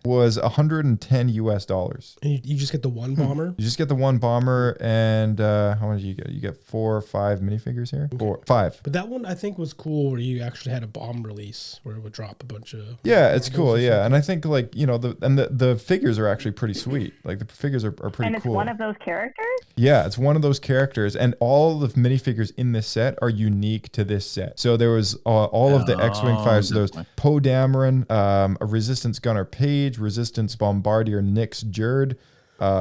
was $110. And you just get the one bomber. You just get the one bomber, and how many do you get? You get 4 or 5 minifigures here. 5. But that one I think was cool, where you actually had a bomb release where it would drop a bunch of. Yeah, it's cool. Yeah, and I think like the figures are actually pretty sweet. Like the figures are pretty And it's cool. one of those characters? Yeah, it's one of those characters, and all the minifigures in this set are unique to this set. So there was all of the X-Wing fighters. So there was Poe Dameron, a Resistance Gunner Page, Resistance Bombardier Nix Jerd,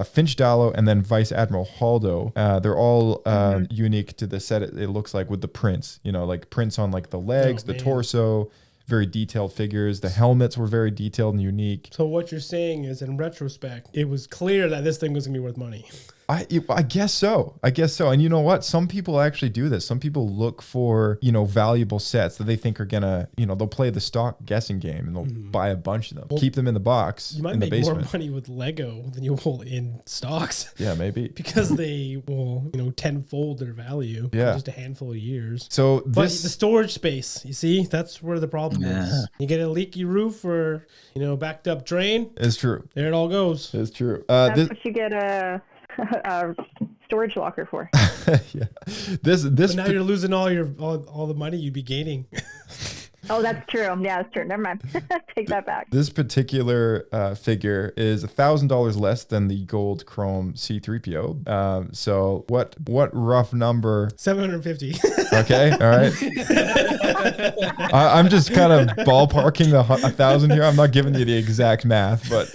Finch Dallo, and then Vice Admiral Haldo. They're all unique to the set. It looks like with the prints, like prints on like the legs, the torso. Very detailed figures. The helmets were very detailed and unique. So what you're saying is, in retrospect, it was clear that this thing was gonna be worth money. I guess so. And you know what? Some people actually do this. Some people look for, valuable sets that they think are gonna, they'll play the stock guessing game and they'll buy a bunch of them, keep them in the box You might in the make more basement. money with Lego than you will in stocks. Yeah, maybe. Because they will, tenfold their value in Yeah. just a handful of years. So But this the storage space, you see, that's where the problem is. You get a leaky roof or, backed up drain. is true. There it all goes. It's true. That's This, what you get a storage locker for. yeah. This But now you're losing all the money you'd be gaining. Oh, that's true. Yeah, that's true. Never mind. Take that back. This particular figure is $1,000 less than the gold chrome C-3PO. So what rough number? 750. Okay, all right. I'm just kind of ballparking the 1,000 here. I'm not giving you the exact math, but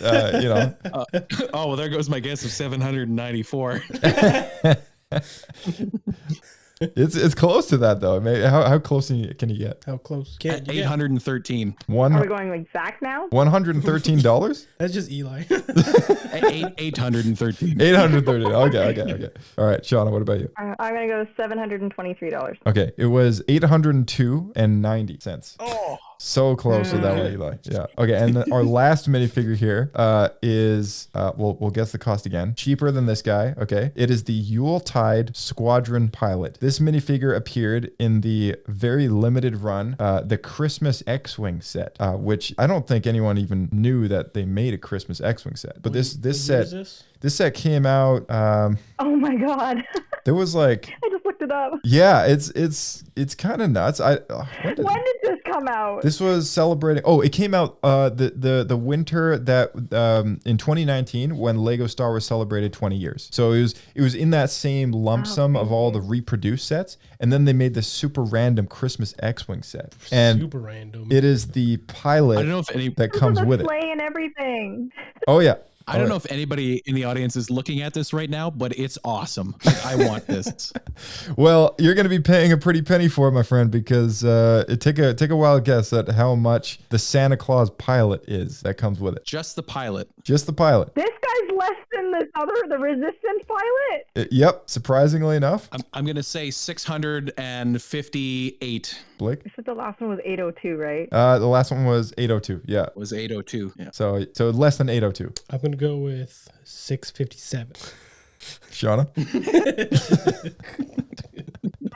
Oh, well, there goes my guess of 794. It's close to that though. How close can you get? How close? At 813. Are we going exact now? $113? That's just Eli. 813. 813. Okay. All right, Shauna, what about you? I'm gonna go $723. Okay, it was $802.90. Oh, so close to that one, Eli. Yeah. Okay, and then our last minifigure here is we'll guess the cost again. Cheaper than this guy. Okay, it is the Yuletide Squadron Pilot. This minifigure appeared in the very limited run, the Christmas X-wing set, which I don't think anyone even knew that they made a Christmas X-wing set. But this set came out. Oh my god! There was like. I just looked it up. Yeah, it's kind of nuts. When did this come out? This was celebrating. Oh, it came out the winter that in 2019 when Lego Star Wars celebrated 20 years. So it was in that same lump sum of all the reproduced sets, and then they made this super random Christmas X-wing set. And super random. It is the pilot. I don't know if any that comes with it. Sleigh and everything. Oh yeah. I don't know if anybody in the audience is looking at this right now, but it's awesome. Like, I want this. Well, you're going to be paying a pretty penny for it, my friend, because take a wild guess at how much the Santa Claus pilot is that comes with it. Just the pilot. Just the pilot. This guy's less than the Resistance pilot. Yep, surprisingly enough. I'm going to say 658. Blake? You said the last one was 802, right? The last one was 802. Yeah. It was 802. Yeah. So less than 802. I'm going to go with 657. Shauna?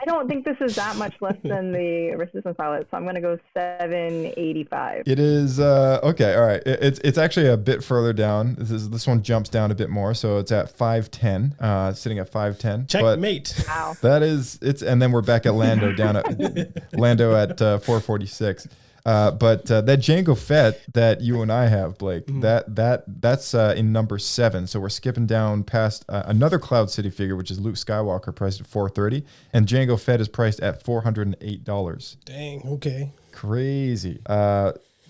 I don't think this is that much less than the Resistance pilot, so I'm going to go 785. It is okay. All right. It's actually a bit further down. This one jumps down a bit more, so it's at 510. Sitting at 510. Checkmate. Wow. That is and then we're back at Lando down at 446. But that Jango Fett that you and I have, Blake, that's in number 7. So we're skipping down past another Cloud City figure, which is Luke Skywalker, priced at $430, and Jango Fett is priced at $408. Dang. Okay. Crazy.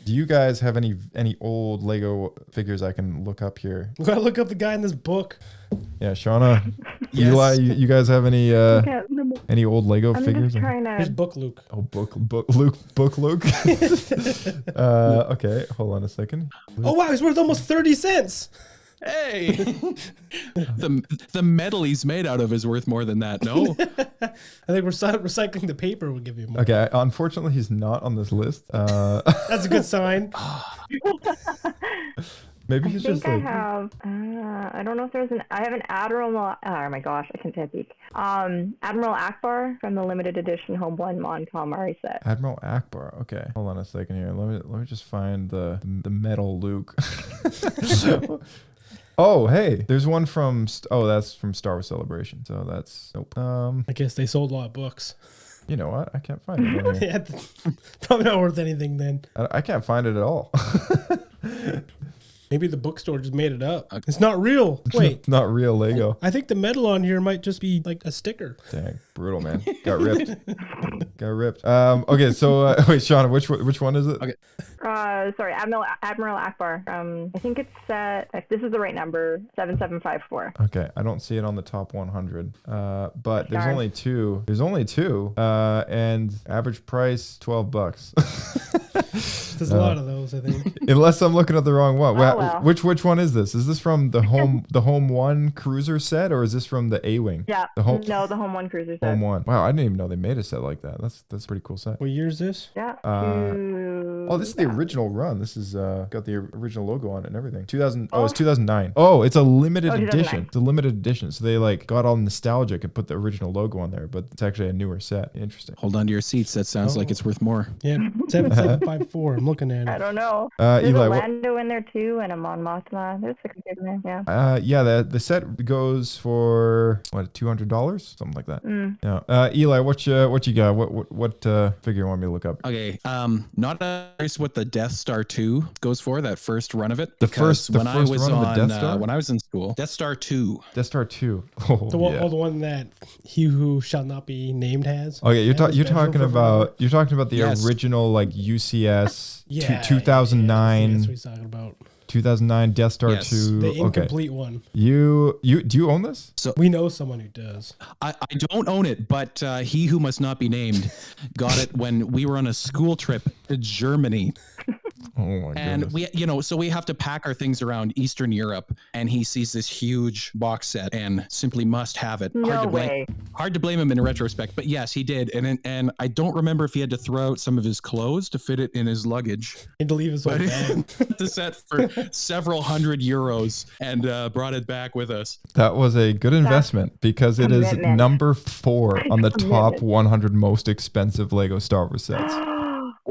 Do you guys have any old Lego figures I can look up here? We gotta look up the guy in this book. Yeah, Shauna, Yes. Eli, you guys have any old Lego figures? Here's Book Luke. Oh, book Luke. Okay, hold on a second. Oh wow, he's worth almost 30 cents. Hey, the metal he's made out of is worth more than that. No, I think recycling the paper would give you more. Okay, unfortunately, he's not on this list. That's a good sign. Maybe he's just like. I don't know if I have an Admiral. Oh my gosh, I can't speak. Admiral Akbar from the limited edition Home One Mon Calamari set. Admiral Akbar. Okay, hold on a second here. Let me just find the metal Luke. Oh, hey, there's one from. Oh, that's from Star Wars Celebration. So that's nope. I guess they sold a lot of books. You know what? I can't find it. On here. Yeah, probably not worth anything then. I can't find it at all. Maybe the bookstore just made it up. It's not real. Wait. Not real Lego. I think the metal on here might just be like a sticker. Dang, brutal, man. Got ripped. Okay, so wait, Shauna, which one is it? Okay. Sorry, Admiral Akbar. I think it's set. If this is the right number, 7754. Okay, I don't see it on the top 100. But there's only two. And average price $12. There's a lot of those, I think. Unless I'm looking at the wrong one. Oh, well. Which one is this? Is this from the Home One Cruiser set, or is this from the A-Wing? Yeah. The Home One Cruiser set. Home One. Wow, I didn't even know they made a set like that. That's a pretty cool set. What year is this? Yeah. Oh, this is the original run. This is got the original logo on it and everything. 2000. Oh, it's 2009. Oh, it's a limited edition. It's a limited edition. So they like got all nostalgic and put the original logo on there, but it's actually a newer set. Interesting. Hold on to your seats. That sounds like it's worth more. Yeah, 7754. I'm looking at it. I don't know. There's Eli, a Lando in there too, and a Mon Mothma. There's a good in there. Yeah. Yeah. The set goes for what, $200, something like that. Yeah. Eli, what you got? What figure you want me to look up? Okay. Not curious what the Death Star 2 goes for. That first run of it. The first run of the Death Star. When I was in school, Death Star 2. Death Star 2. Oh, the one that he who shall not be named has. Okay, you're talking about the original like UCS 2009. That's what he's talking about. 2009 Death Star Yes. 2. The incomplete one. You do you own this? So We know someone who does. I don't own it, but he who must not be named got it when we were on a school trip to Germany. Oh my And goodness. so we have to pack our things around Eastern Europe, and he sees this huge box set and simply must have it. No way. Hard to blame him in retrospect, but yes, he did. And I don't remember if he had to throw out some of his clothes to fit it in his luggage. And to leave his whole bag. The set for several €100 and brought it back with us. That was a good investment because it is commitment. number 4 on the top Commitment. 100 most expensive Lego Star Wars sets.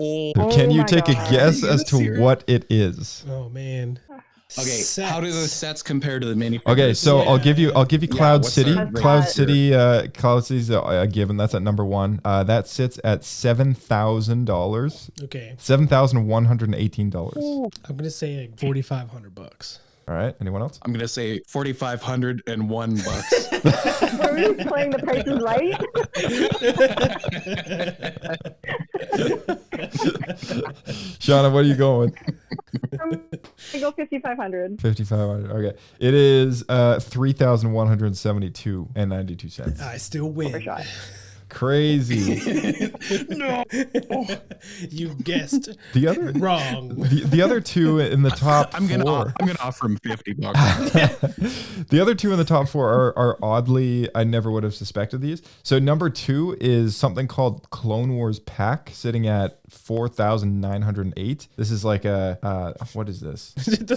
Oh, Can you my take God. a guess Are you as to serious? what it is? Oh man. Okay, how do the sets compare to the minifigures? Okay, so I'll give you Cloud what's City. the rate? Cloud City's a given. That's at number 1. That sits at $7,000. Okay. $7,118. I'm gonna say like $4,500. All right. Anyone else? I'm gonna say $4,501. Were we playing The Price is Right? Shauna, what are you going? I go 5,500. 5,500. Okay. It is 3,172.92 cents. I still win. Overshot. Crazy. No. You guessed The other wrong. the other two in the top I'm gonna four. offer him $50. The other two in the top 4 are oddly, I never would have suspected these. So number 2 is something called Clone Wars Pack, sitting at 4,908. This is like a what is this?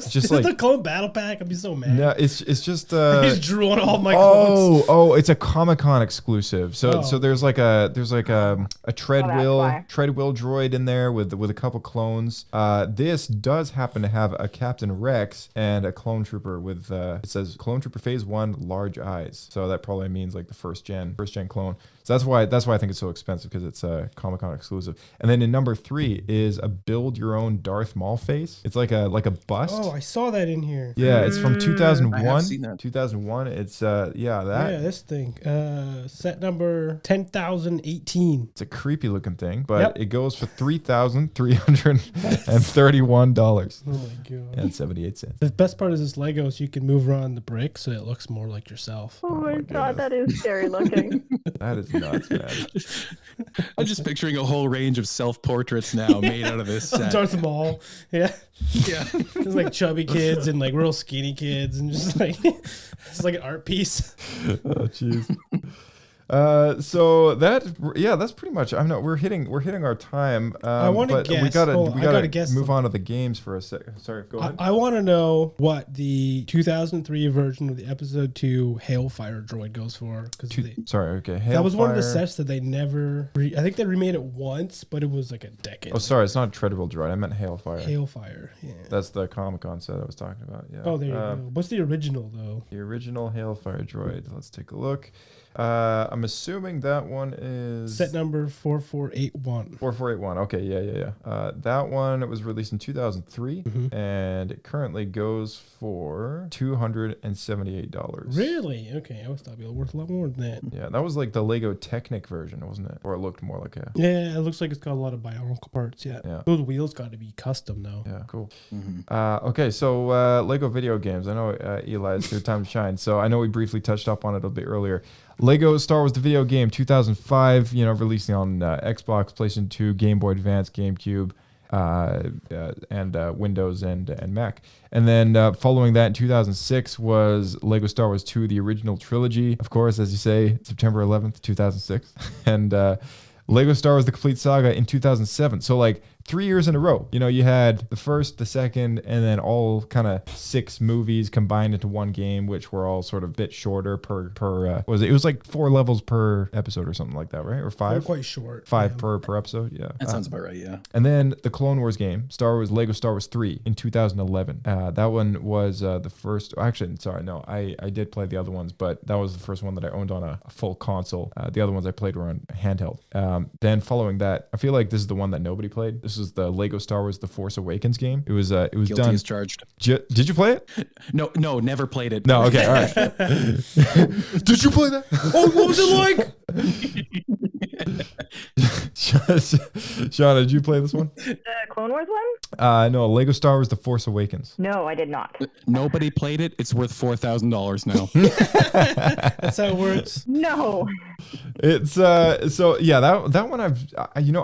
Just like the clone battle pack. I'd be so mad. No, it's just I just drew on all my clones. Oh, it's a Comic-Con exclusive. So Oh. there's like a treadwheel why. droid in there with a couple clones. This does happen to have a Captain Rex and a clone trooper with it says Clone Trooper Phase 1 large eyes. So that probably means like the first gen clone. So that's why I think it's so expensive, because it's a Comic-Con exclusive. And then in number 3 is a build your own Darth Maul face. It's like a bust. Oh, I saw that in here. Yeah, it's from 2001. I have seen that. 2001. It's that. Yeah, this thing. Set number 10,018. It's a creepy looking thing, but Yep. it goes for $3,331 Oh my god. and 78 cents. The best part is this Lego, so you can move around the brick, so it looks more like yourself. Oh my God, that is scary looking. That is nuts, man. I'm just picturing a whole range of self-portraits now made out of this set. Darth Maul. Yeah. Yeah. There's like chubby kids and like real skinny kids, and just like it's like an art piece. Oh jeez. So that's pretty much. I'm not. We're hitting our time. I wanna but guess. We gotta I gotta guess move something. on to the games for a second. Sorry, go ahead. I want to know what the 2003 version of the episode 2 Hailfire droid goes for. Sorry. Okay. That was one of the Hailfire. sets that they never. I think they remade it once, but it was like a decade. Oh, sorry. It's not Treadwell droid. I meant Hailfire. Hailfire. Yeah. That's the Comic-Con set I was talking about. Yeah. Oh, there you go. What's the original though? The original Hailfire droid. Let's take a look. I'm assuming that one is Set number 4481. 4481. Okay, yeah. That one, it was released in 2003, and it currently goes for $278. Really? Okay, I always thought it'd be worth a lot more than that. Yeah, that was like the Lego Technic version, wasn't it? Or it looked more like a. Yeah, it looks like it's got a lot of bionicle parts. Yeah. Yeah. Those wheels got to be custom though. Yeah, cool. Okay, so Lego video games. I know Eli, it's your time to shine. So I know we briefly touched up on it a bit earlier. Lego Star Wars the video game 2005, releasing on Xbox, PlayStation 2, Game Boy Advance, GameCube, and Windows and Mac. And then following that in 2006 was Lego Star Wars 2, the original trilogy. Of course, as you say, September 11th, 2006. And Lego Star Wars the Complete Saga in 2007. So like 3 years in a row. You had the first, the second, and then all kind of 6 movies combined into one game, which were all sort of a bit shorter per it was like 4 levels per episode or something like that, right? Or 5? They're quite short. 5 per episode, yeah. That sounds about right, yeah. And then the Clone Wars game, Lego Star Wars 3 in 2011. That one was the first. Actually, sorry, no, I did play the other ones, but that was the first one that I owned on a full console. The other ones I played were on handheld. Then following that, I feel like this is the one that nobody played. This is the Lego Star Wars The Force Awakens game. It was Guilty done. as charged. Did you play it? No, never played it. No, okay, all right. Did you play that? Oh, what was it like? Shauna, did you play this one? The Clone Wars one? No, Lego Star Wars: The Force Awakens. No, I did not. Nobody played it. It's worth $4,000 now. That's how it works. No. It's so yeah, that one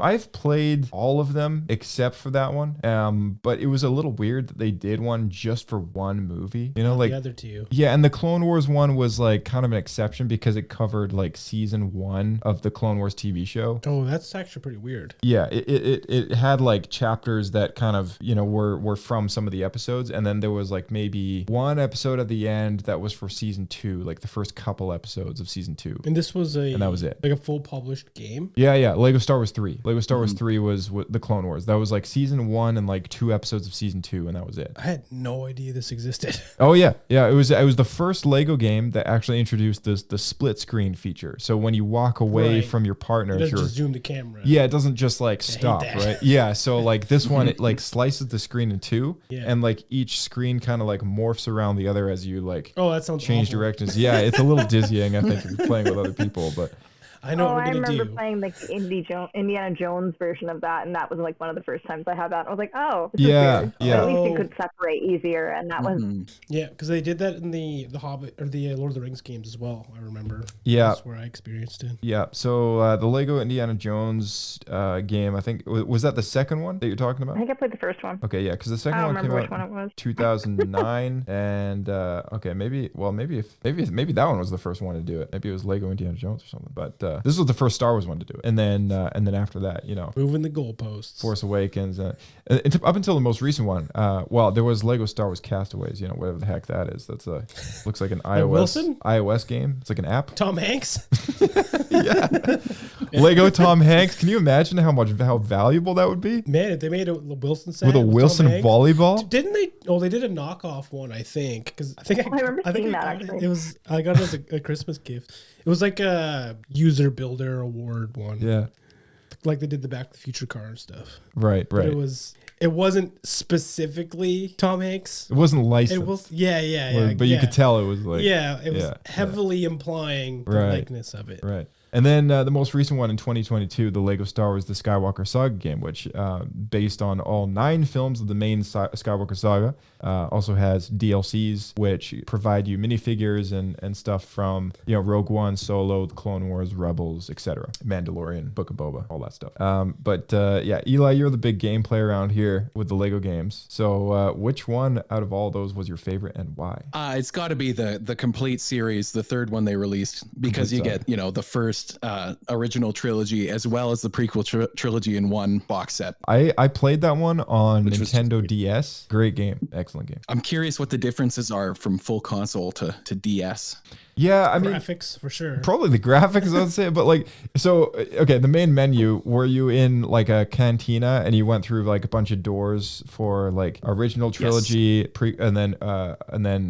I've played all of them except for that one. But it was a little weird that they did one just for one movie. You know, like the other two. Yeah, and the Clone Wars one was like kind of an exception because it covered like season 1 of the Clone Wars TV show. Oh, that's actually pretty weird. Yeah, it had like chapters that kind of, you know, were from some of the episodes, and then there was like maybe one episode at the end that was for season 2, like the first couple episodes of season 2. And this was and that was it. Like a full published game? Yeah. Lego Star Wars 3. Lego Star Wars 3 was the Clone Wars. That was like season 1 and like 2 episodes of season 2, and that was it. I had no idea this existed. Oh yeah. It was the first Lego game that actually introduced the split screen feature. So when you walk away from your partner, It doesn't just zoom the camera. Yeah, it doesn't just like stop, that. right? Yeah. So like this one, it like slices the screen in 2, Yeah. and like each screen kind of like morphs around the other as you like That sounds change awful. directions. Yeah, it's a little dizzying, I think, if you're playing with other people, but. I know what we're I gonna remember do. playing like Indiana Jones version of that, and that was like one of the first times I had that. I was like, oh, this is weird. But at least you could separate easier, and that was Yeah, because they did that in the Hobbit or the Lord of the Rings games as well. I remember. Yeah. That's where I experienced it. Yeah. So the Lego Indiana Jones game, I think, was that the second one that you're talking about? I think I played the first one. Okay, yeah, because the second I don't one came remember out which one it was. 2009, and okay, maybe that one was the first one to do it. Maybe it was Lego Indiana Jones or something. But this was the first Star Wars one to do it, and then after that, you know, moving the goalposts. Force Awakens, up until the most recent one. Well, there was Lego Star Wars Castaways, you know, whatever the heck that is. That's looks like an iOS game. It's like an app. Tom Hanks. Lego Tom Hanks. Can you imagine how valuable that would be? Man, if they made a Wilson set With a Wilson Tom Hanks- volleyball? Didn't they? Oh, they did a knockoff one, I think. Because I think I remember seeing that, got it. actually. It was I got it as a Christmas gift. It was like a user builder award one. Yeah. Like they did the Back to the Future car and stuff. Right. But it wasn't specifically Tom Hanks. It wasn't licensed. It was yeah. But you could tell it was like it was heavily implying the likeness of it. Right. And then the most recent one in 2022, the Lego Star Wars: The Skywalker Saga game, which based on all 9 films of the main Skywalker saga, also has DLCs, which provide you minifigures and stuff from, you know, Rogue One, Solo, The Clone Wars, Rebels, etc., Mandalorian, Book of Boba, all that stuff. But Eli, you're the big game player around here with the Lego games. So which one out of all those was your favorite and why? It's got to be the complete series, the third one they released, because you get, you know, the first original trilogy as well as the prequel trilogy in one box set. I played that one on Nintendo DS. Great game. Excellent game. I'm curious what the differences are from full console to DS. Yeah, I mean, graphics for sure. Probably the graphics, I would say. But like, so okay, the main menu. Were you in like a cantina and you went through like a bunch of doors for like original trilogy, and then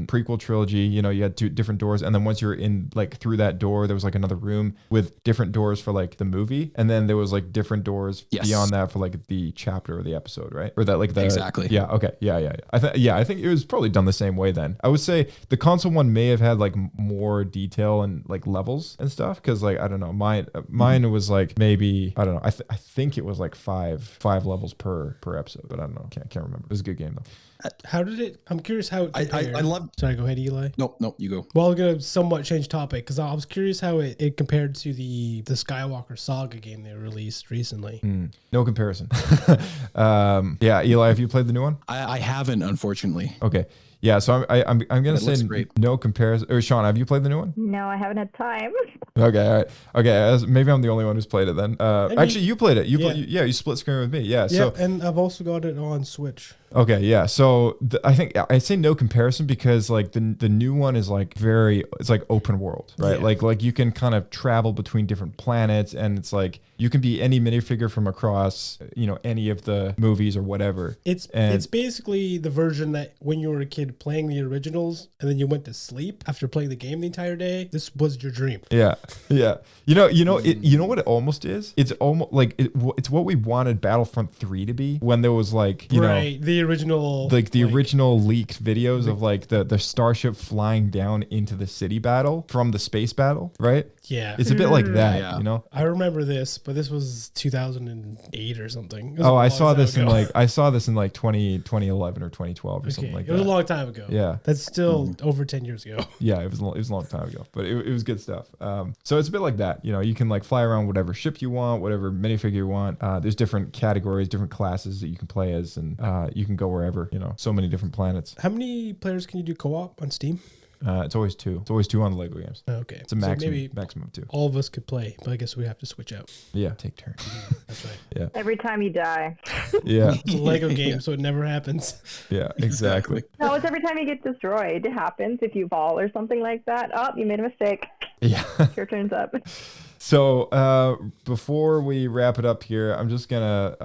prequel trilogy? You know, you had 2 different doors, and then once you're in like through that door, there was like another room with different doors for like the movie, and then there was like different doors beyond that for like the chapter or the episode, right? Or that like the exactly. Yeah. Okay. Yeah. I think it was probably done the same way then. I would say the console one may have had like more detail and like levels and stuff, because like I don't know, mine was like maybe I don't know, I think it was like five levels per episode, but I don't know, can't remember. It was a good game though. How did it? I'm curious how it compared. I love. Sorry, go ahead, Eli. Nope, you go. Well, I'm gonna somewhat change topic because I was curious how it compared to the Skywalker Saga game they released recently. No comparison. Yeah, Eli, have you played the new one? I haven't, unfortunately. Okay. Yeah, so I'm gonna It looks say great. no comparison. Or Sean, have you played the new one? No, I haven't had time. Okay, all right. Okay, maybe I'm the only one who's played it then. Actually, you played it. You split screen with me. Yeah. So and I've also got it on Switch. Okay, yeah. So I think I say no comparison because like the new one is like it's like open world, right? Yeah. Like you can kind of travel between different planets, and it's like you can be any minifigure from across, you know, any of the movies or whatever. It's basically the version that when you were a kid kid playing the originals and then you went to sleep after playing the game the entire day, this was your dream. Yeah. You know what it almost is? It's almost like it's what we wanted Battlefront 3 to be when there was like, you know, the original, like the original leaked videos of like the starship flying down into the city battle from the space battle, right? Yeah. It's a bit like that, you know? I remember this, but this was 2008 or something. Oh, I saw this in like 2011 or 2012 or something like that. It was a long time ago. Yeah. That's still over 10 years ago. Yeah, it was a long time ago, but it was good stuff. So it's a bit like that, you know, you can like fly around whatever ship you want, whatever minifigure you want. There's different categories, different classes that you can play as, and you can go wherever, you know, so many different planets. How many players can you do co-op on Steam? It's always two. It's always two on the Lego games. Okay. It's a maximum of two. All of us could play, but I guess we have to switch out. Yeah, take turns. That's right. Yeah. Every time you die. Yeah. It's a Lego game, so it never happens. Yeah, exactly. No, it's every time you get destroyed. It happens if you fall or something like that. Oh, you made a mistake. Yeah. Your turn's up. So before we wrap it up here, I'm just gonna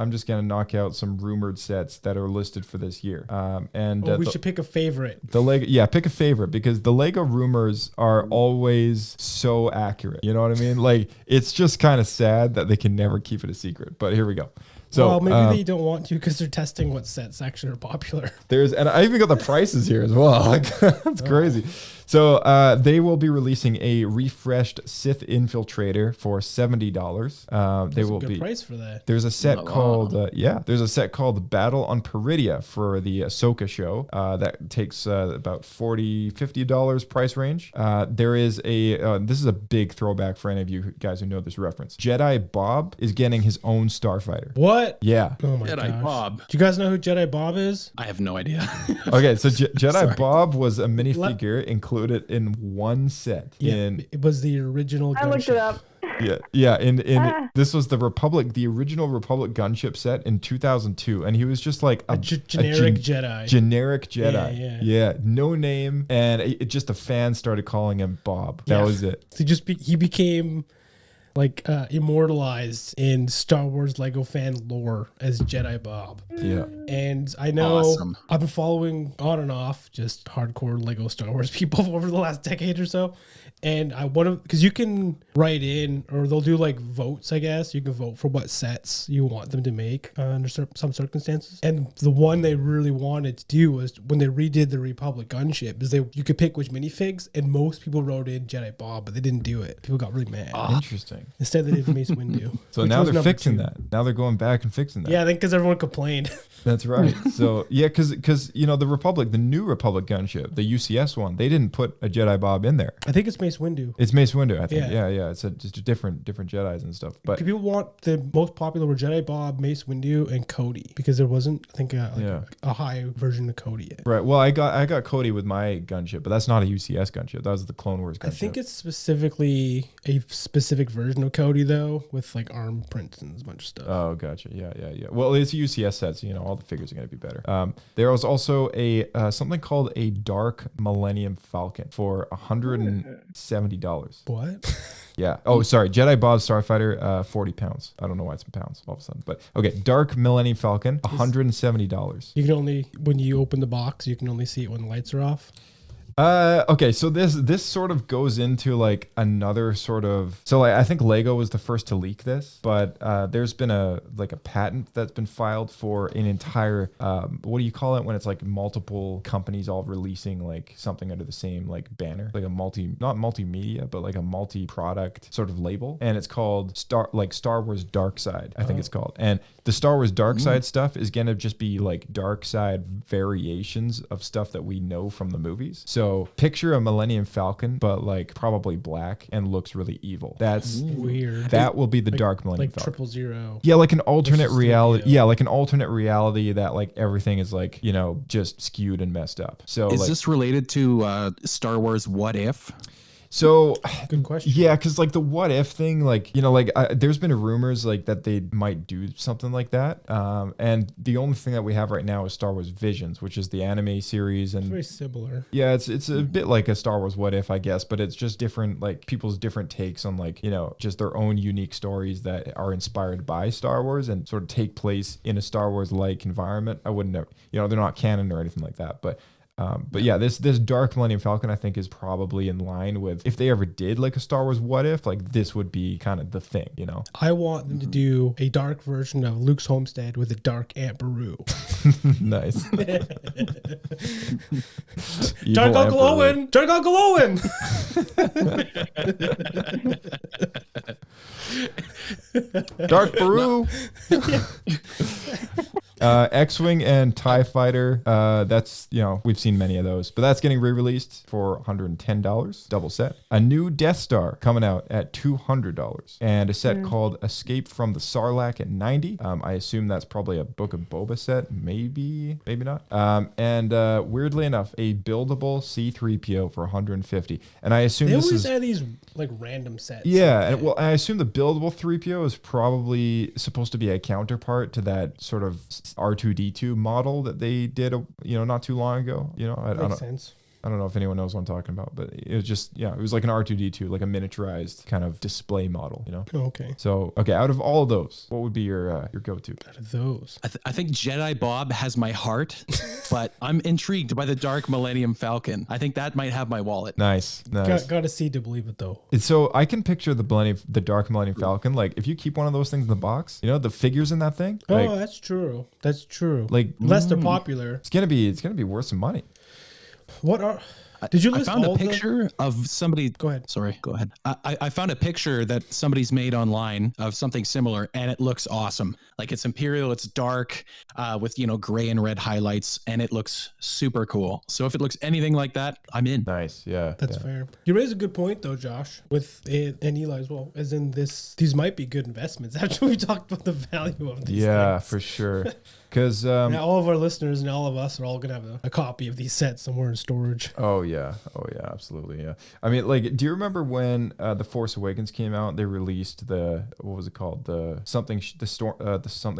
knock out some rumored sets that are listed for this year. We should pick a favorite. The Lego, pick a favorite, because the Lego rumors are always so accurate. You know what I mean? Like, it's just kind of sad that they can never keep it a secret. But here we go. So well, maybe they don't want to because they're testing what sets actually are popular. And I even got the prices here as well. Like, that's crazy. So they will be releasing a refreshed Sith Infiltrator for $70. They will be price for that. There's a set called there's a set called Battle on Peridia for the Ahsoka show that takes about $40-50 price range. There is this is a big throwback for any of you guys who know this reference. Jedi Bob is getting his own starfighter. What? Yeah. Oh my Jedi gosh. Bob. Do you guys know who Jedi Bob is? I have no idea. Okay, so Jedi Sorry. Bob was a minifigure included in one set. It was the original. I looked it up. This was the original Republic gunship set in 2002, and he was just like a generic Jedi. Generic Jedi. Yeah, no name, and it just the fans started calling him Bob. That was it. So he became like immortalized in Star Wars Lego fan lore as Jedi Bob. Yeah. And I know I've been following on and off just hardcore Lego Star Wars people over the last decade or so. And I want to, because you can write in, or they'll do like votes, I guess. You can vote for what sets you want them to make under some circumstances. And the one they really wanted to do was when they redid the Republic gunship, is you could pick which minifigs, and most people wrote in Jedi Bob, but they didn't do it. People got really mad. Interesting. Instead, they did Mace Windu. So now they're fixing that. Now they're going back and fixing that. Yeah, I think because everyone complained. That's right. So yeah, because you know the new Republic gunship, the UCS one, they didn't put a Jedi Bob in there. I think it's Mace Windu. It's Mace Windu, I think. Yeah. Yeah. It's just different Jedis and stuff. But people want the most popular were Jedi Bob, Mace Windu, and Cody, because there wasn't, I think, a high version of Cody yet. Right. Well, I got Cody with my gunship, but that's not a UCS gunship. That was the Clone Wars gunship. I think it's specifically a specific version of Cody though, with like arm prints and a bunch of stuff. Oh, gotcha. Yeah. Well, it's a UCS set, so you know all the figures are going to be better. There was also a something called a Dark Millennium Falcon for $170. What? Yeah. Oh, sorry. Jedi Bob Starfighter, 40 pounds. I don't know why it's in pounds all of a sudden, but okay. Dark Millennium Falcon, $170. You can only, when you open the box, you can only see it when the lights are off. Okay, so this sort of goes into like another sort of, so like I think Lego was the first to leak this, but there's been a patent that's been filed for an entire what do you call it when it's like multiple companies all releasing like something under the same like banner, like a not multimedia but like a multi-product sort of label, and it's called Star Wars Dark Side, I think it's called. And the Star Wars Dark Side stuff is gonna just be like dark side variations of stuff that we know from the movies. So picture a Millennium Falcon, but like probably black and looks really evil. That's weird. That will be the Dark Millennium Falcon. Like 000. Yeah, like an alternate reality. Yeah, like an alternate reality that like everything is like, you know, just skewed and messed up. So is this related to Star Wars What If? So good question. Yeah, because like the what if thing, like, you know, like there's been rumors like that they might do something like that. And the only thing that we have right now is Star Wars Visions, which is the anime series, and it's very similar. Yeah, it's a bit like a Star Wars What If, I guess, but it's just different, like people's different takes on like, you know, just their own unique stories that are inspired by Star Wars and sort of take place in a Star Wars like environment. I wouldn't know, you know, they're not canon or anything like that, but But yeah, this Dark Millennium Falcon I think is probably in line with, if they ever did like a Star Wars What If, like this would be kind of the thing, you know. I want them to do a dark version of Luke's homestead with a dark Aunt Beru. Nice. Dark Uncle Owen! Dark Uncle Owen! Dark Beru. X-Wing and TIE Fighter, that's, you know, we've seen many of those, but that's getting re-released for $110, double set. A new Death Star coming out at $200, and a set called Escape from the Sarlacc at $90. I assume that's probably a Book of Boba set, maybe not. And weirdly enough, a buildable C-3PO for $150, and I assume They this always is have these like random sets. yeah, and well, I assume the buildable 3PO is probably supposed to be a counterpart to that sort of R2D2 model that they did, you know, not too long ago. You know, I Makes don't, sense. I don't know if anyone knows what I'm talking about, but it was just, yeah, it was like an R2D2, like a miniaturized kind of display model, you know? Okay. So, okay, out of all of those, what would be your go-to? Out of those. I think Jedi Bob has my heart, but I'm intrigued by the Dark Millennium Falcon. I think that might have my wallet. Nice. Got to see to believe it though. And so I can picture the Dark Millennium Falcon. Like if you keep one of those things in the box, you know, the figures in that thing. Oh, like, that's true. That's true. Like unless they're popular, it's gonna be worth some money. What are? Did you list I found all a picture of somebody. Go ahead. Sorry, go ahead. I found a picture that somebody's made online of something similar, and it looks awesome. Like it's Imperial, it's dark, with, you know, gray and red highlights, and it looks super cool. So if it looks anything like that, I'm in. Nice, yeah. That's fair. You raise a good point though, Josh, with it and Eli as well. As in these might be good investments after we talked about the value of these. Yeah, things. for sure. Because now all of our listeners and all of us are all gonna have a copy of these sets somewhere in storage. Oh yeah, absolutely, yeah. I mean, like, do you remember when The Force Awakens came out? They released the, what was it called? The something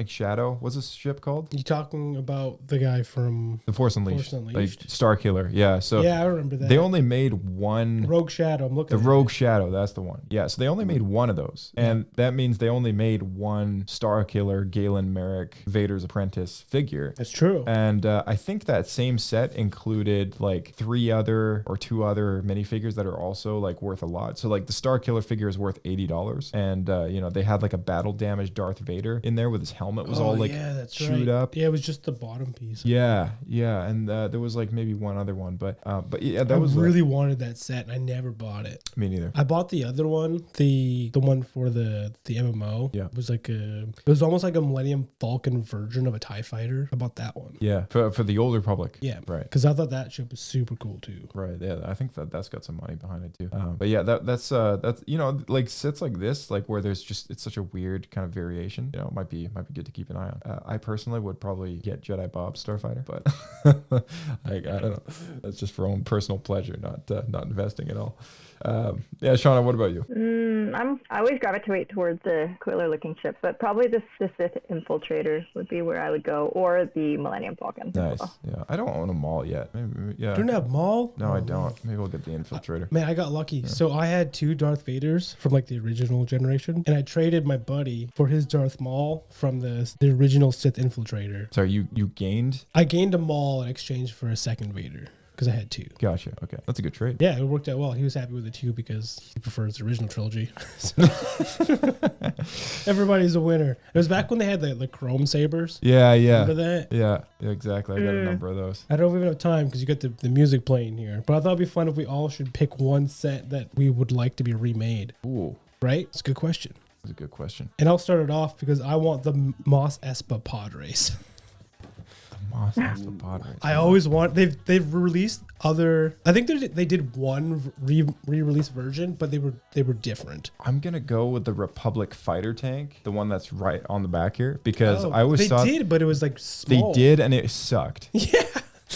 Shadow. What's this ship called? You talking about the guy from The Force Unleashed, like Star Killer. Yeah. So yeah, I remember that. They only made one. Rogue Shadow. I'm looking. The Rogue Shadow. That's the one. Yeah. So they only made one of those, and that means they only made one Star Killer Galen Merrick Vader's apprentice figure. That's true. And I think that same set included like two other minifigures that are also like worth a lot. So like the Star Killer figure is worth $80, and you know, they had like a battle damaged Darth Vader in there with his helmet was all like chewed up. Yeah, it was just the bottom piece. Yeah, and there was like maybe one other one, but yeah, that was really wanted that set, and I never bought it. Me neither. I bought the other one, the one for the MMO. Yeah, it was like it was almost like a Millennium Falcon version of a TIE Fighter. I bought that one. Yeah, for the Old Republic. Yeah, right. Because I thought that ship was super cool too. Right. Yeah, I think that's got some money behind it too. But yeah, that's you know, like sets like this, like where there's just, it's such a weird kind of variation. You know, might be good to keep an eye on. I personally would probably get Jedi Bob Starfighter, but I don't know. That's just for own personal pleasure, not investing at all. Yeah, Shauna, what about you? I always gravitate towards the cooler looking ship, but probably the Sith Infiltrator would be where I would go, or the Millennium Falcon. Nice. Yeah, I don't own a Maul yet. Maybe, yeah. You don't have Maul? No, I don't. Maybe we'll get the Infiltrator. Man, I got lucky. Yeah. So I had two Darth Vaders from like the original generation, and I traded my buddy for his Darth Maul from the original Sith Infiltrator. Sorry, you gained? I gained a Maul in exchange for a second Vader. Because I had two. Gotcha. Okay. That's a good trade. Yeah, it worked out well. He was happy with the two because he prefers the original trilogy. Everybody's a winner. It was back when they had the chrome sabers. Yeah. Remember that? Yeah, exactly. I got a number of those. I don't even have time because you got the music playing here. But I thought it'd be fun if we all should pick one set that we would like to be remade. Ooh. Right? It's a good question. It's a good question. And I'll start it off because I want the Mos Espa pod race. I always want. They've released other. I think they did one re-release version, but they were different. I'm gonna go with the Republic fighter tank, the one that's right on the back here, because I always thought they did, but it was like small. They did, and it sucked. Yeah.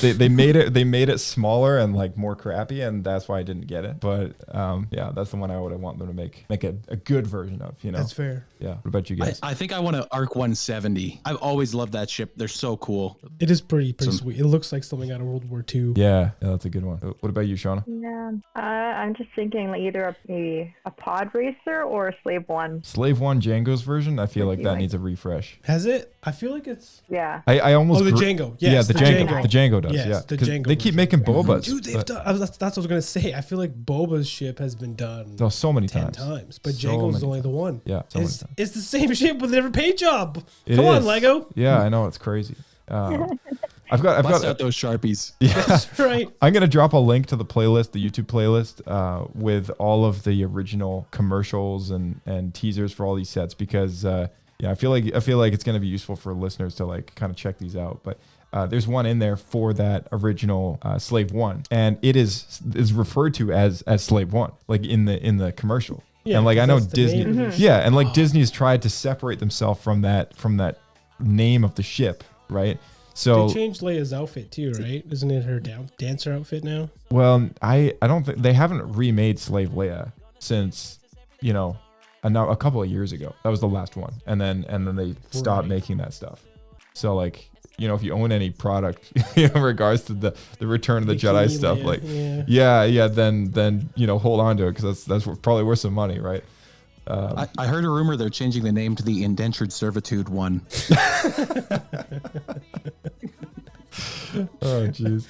They made it smaller and like more crappy, and that's why I didn't get it. But yeah, that's the one I would want them to make a good version of. You know, that's fair. Yeah. What about you guys? I think I want an ARC 170. I've always loved that ship. They're so cool. It is pretty sweet. It looks like something out of World War II. Yeah, that's a good one. What about you, Shauna? No, man. I'm just thinking like either a pod racer or a Slave 1. Slave 1 Django's version, I feel like that needs a refresh. Has it? I feel like it's... Yeah. I almost... Oh, the Django. Yes, yeah, the Django. The Django does, yes, yeah. the 'Cause Django they keep making Bobas. Dude, they've done... That's what I was going to say. I feel like Boba's ship has been done Oh, so many 10 times. times. But So Django's many only the one. Yeah, so many times. It's the same ship with a different paint job. It Come on, is. Lego. Yeah, I know, it's crazy. I've got Bust out those Sharpies. Yeah. That's right. I'm gonna drop a link to the playlist, the YouTube playlist, with all of the original commercials and teasers for all these sets because I feel like it's gonna be useful for listeners to like kind of check these out. But there's one in there for that original Slave 1, and it is referred to as Slave 1, like in the commercial. Yeah, and like I know that's the Disney, name of the yeah, and like Disney's tried to separate themselves from that name of the ship, right? So They changed Leia's outfit too, right? Isn't it her dancer outfit now? well, I don't think they haven't remade Slave Leia since a couple of years ago. That was the last one, and then they stopped making that stuff. So like if you own any product in regards to the Return of the Jedi Bikini stuff, Leia, like yeah. then hold on to it because that's probably worth some money, right? I heard a rumor they're changing the name to the Indentured Servitude 1. Oh jeez.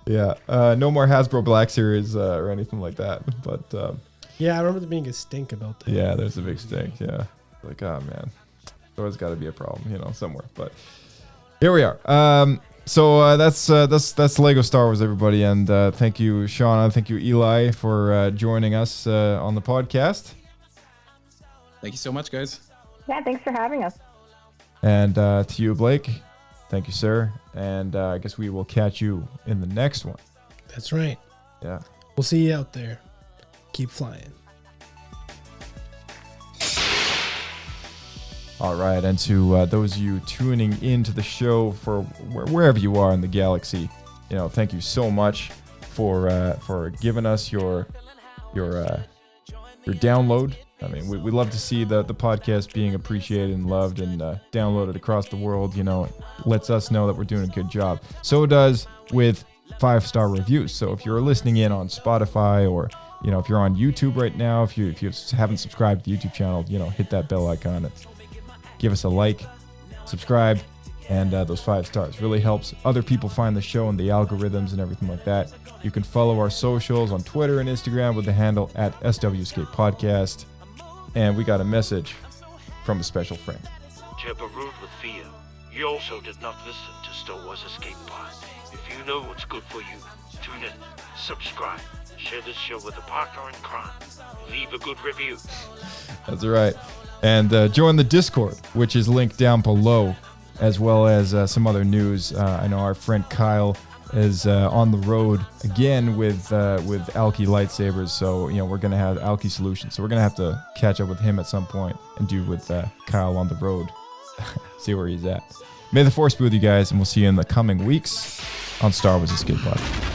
Yeah. No more Hasbro Black Series or anything like that. But Yeah, I remember there being a stink about that. yeah, there's a big stink. Yeah. Like, oh man, there's always got to be a problem, somewhere. But here we are. So that's Lego Star Wars, everybody, and thank you, Shauna. Thank you, Eli, for joining us on the podcast. Thank you so much, guys. Yeah, thanks for having us. And to you, Blake, thank you, sir. And I guess we will catch you in the next one. That's right. Yeah. We'll see you out there. Keep flying. All right, and to those of you tuning into the show for wherever you are in the galaxy, thank you so much for giving us your download. I mean, we love to see the podcast being appreciated and loved and downloaded across the world. It lets us know that we're doing a good job. So does with 5-star reviews. So if you're listening in on Spotify or if you're on YouTube right now, if you haven't subscribed to the YouTube channel, hit that bell icon and give us a like, subscribe, and those 5 stars really helps other people find the show and the algorithms and everything like that. You can follow our socials on Twitter and Instagram with the handle @SWEscape And we got a message from a special friend. Tempered with fear, you also did not listen to Star Wars Escape Pod. If you know what's good for you, tune in, subscribe, share this show with a partner in crime, leave a good review. That's right. And join the Discord, which is linked down below, as well as some other news. I know our friend Kyle is on the road again with ALKY lightsabers. So, we're going to have ALKY Solutions. So we're going to have to catch up with him at some point and do with Kyle on the road. See where he's at. May the Force be with you guys, and we'll see you in the coming weeks on Star Wars Escape Pod.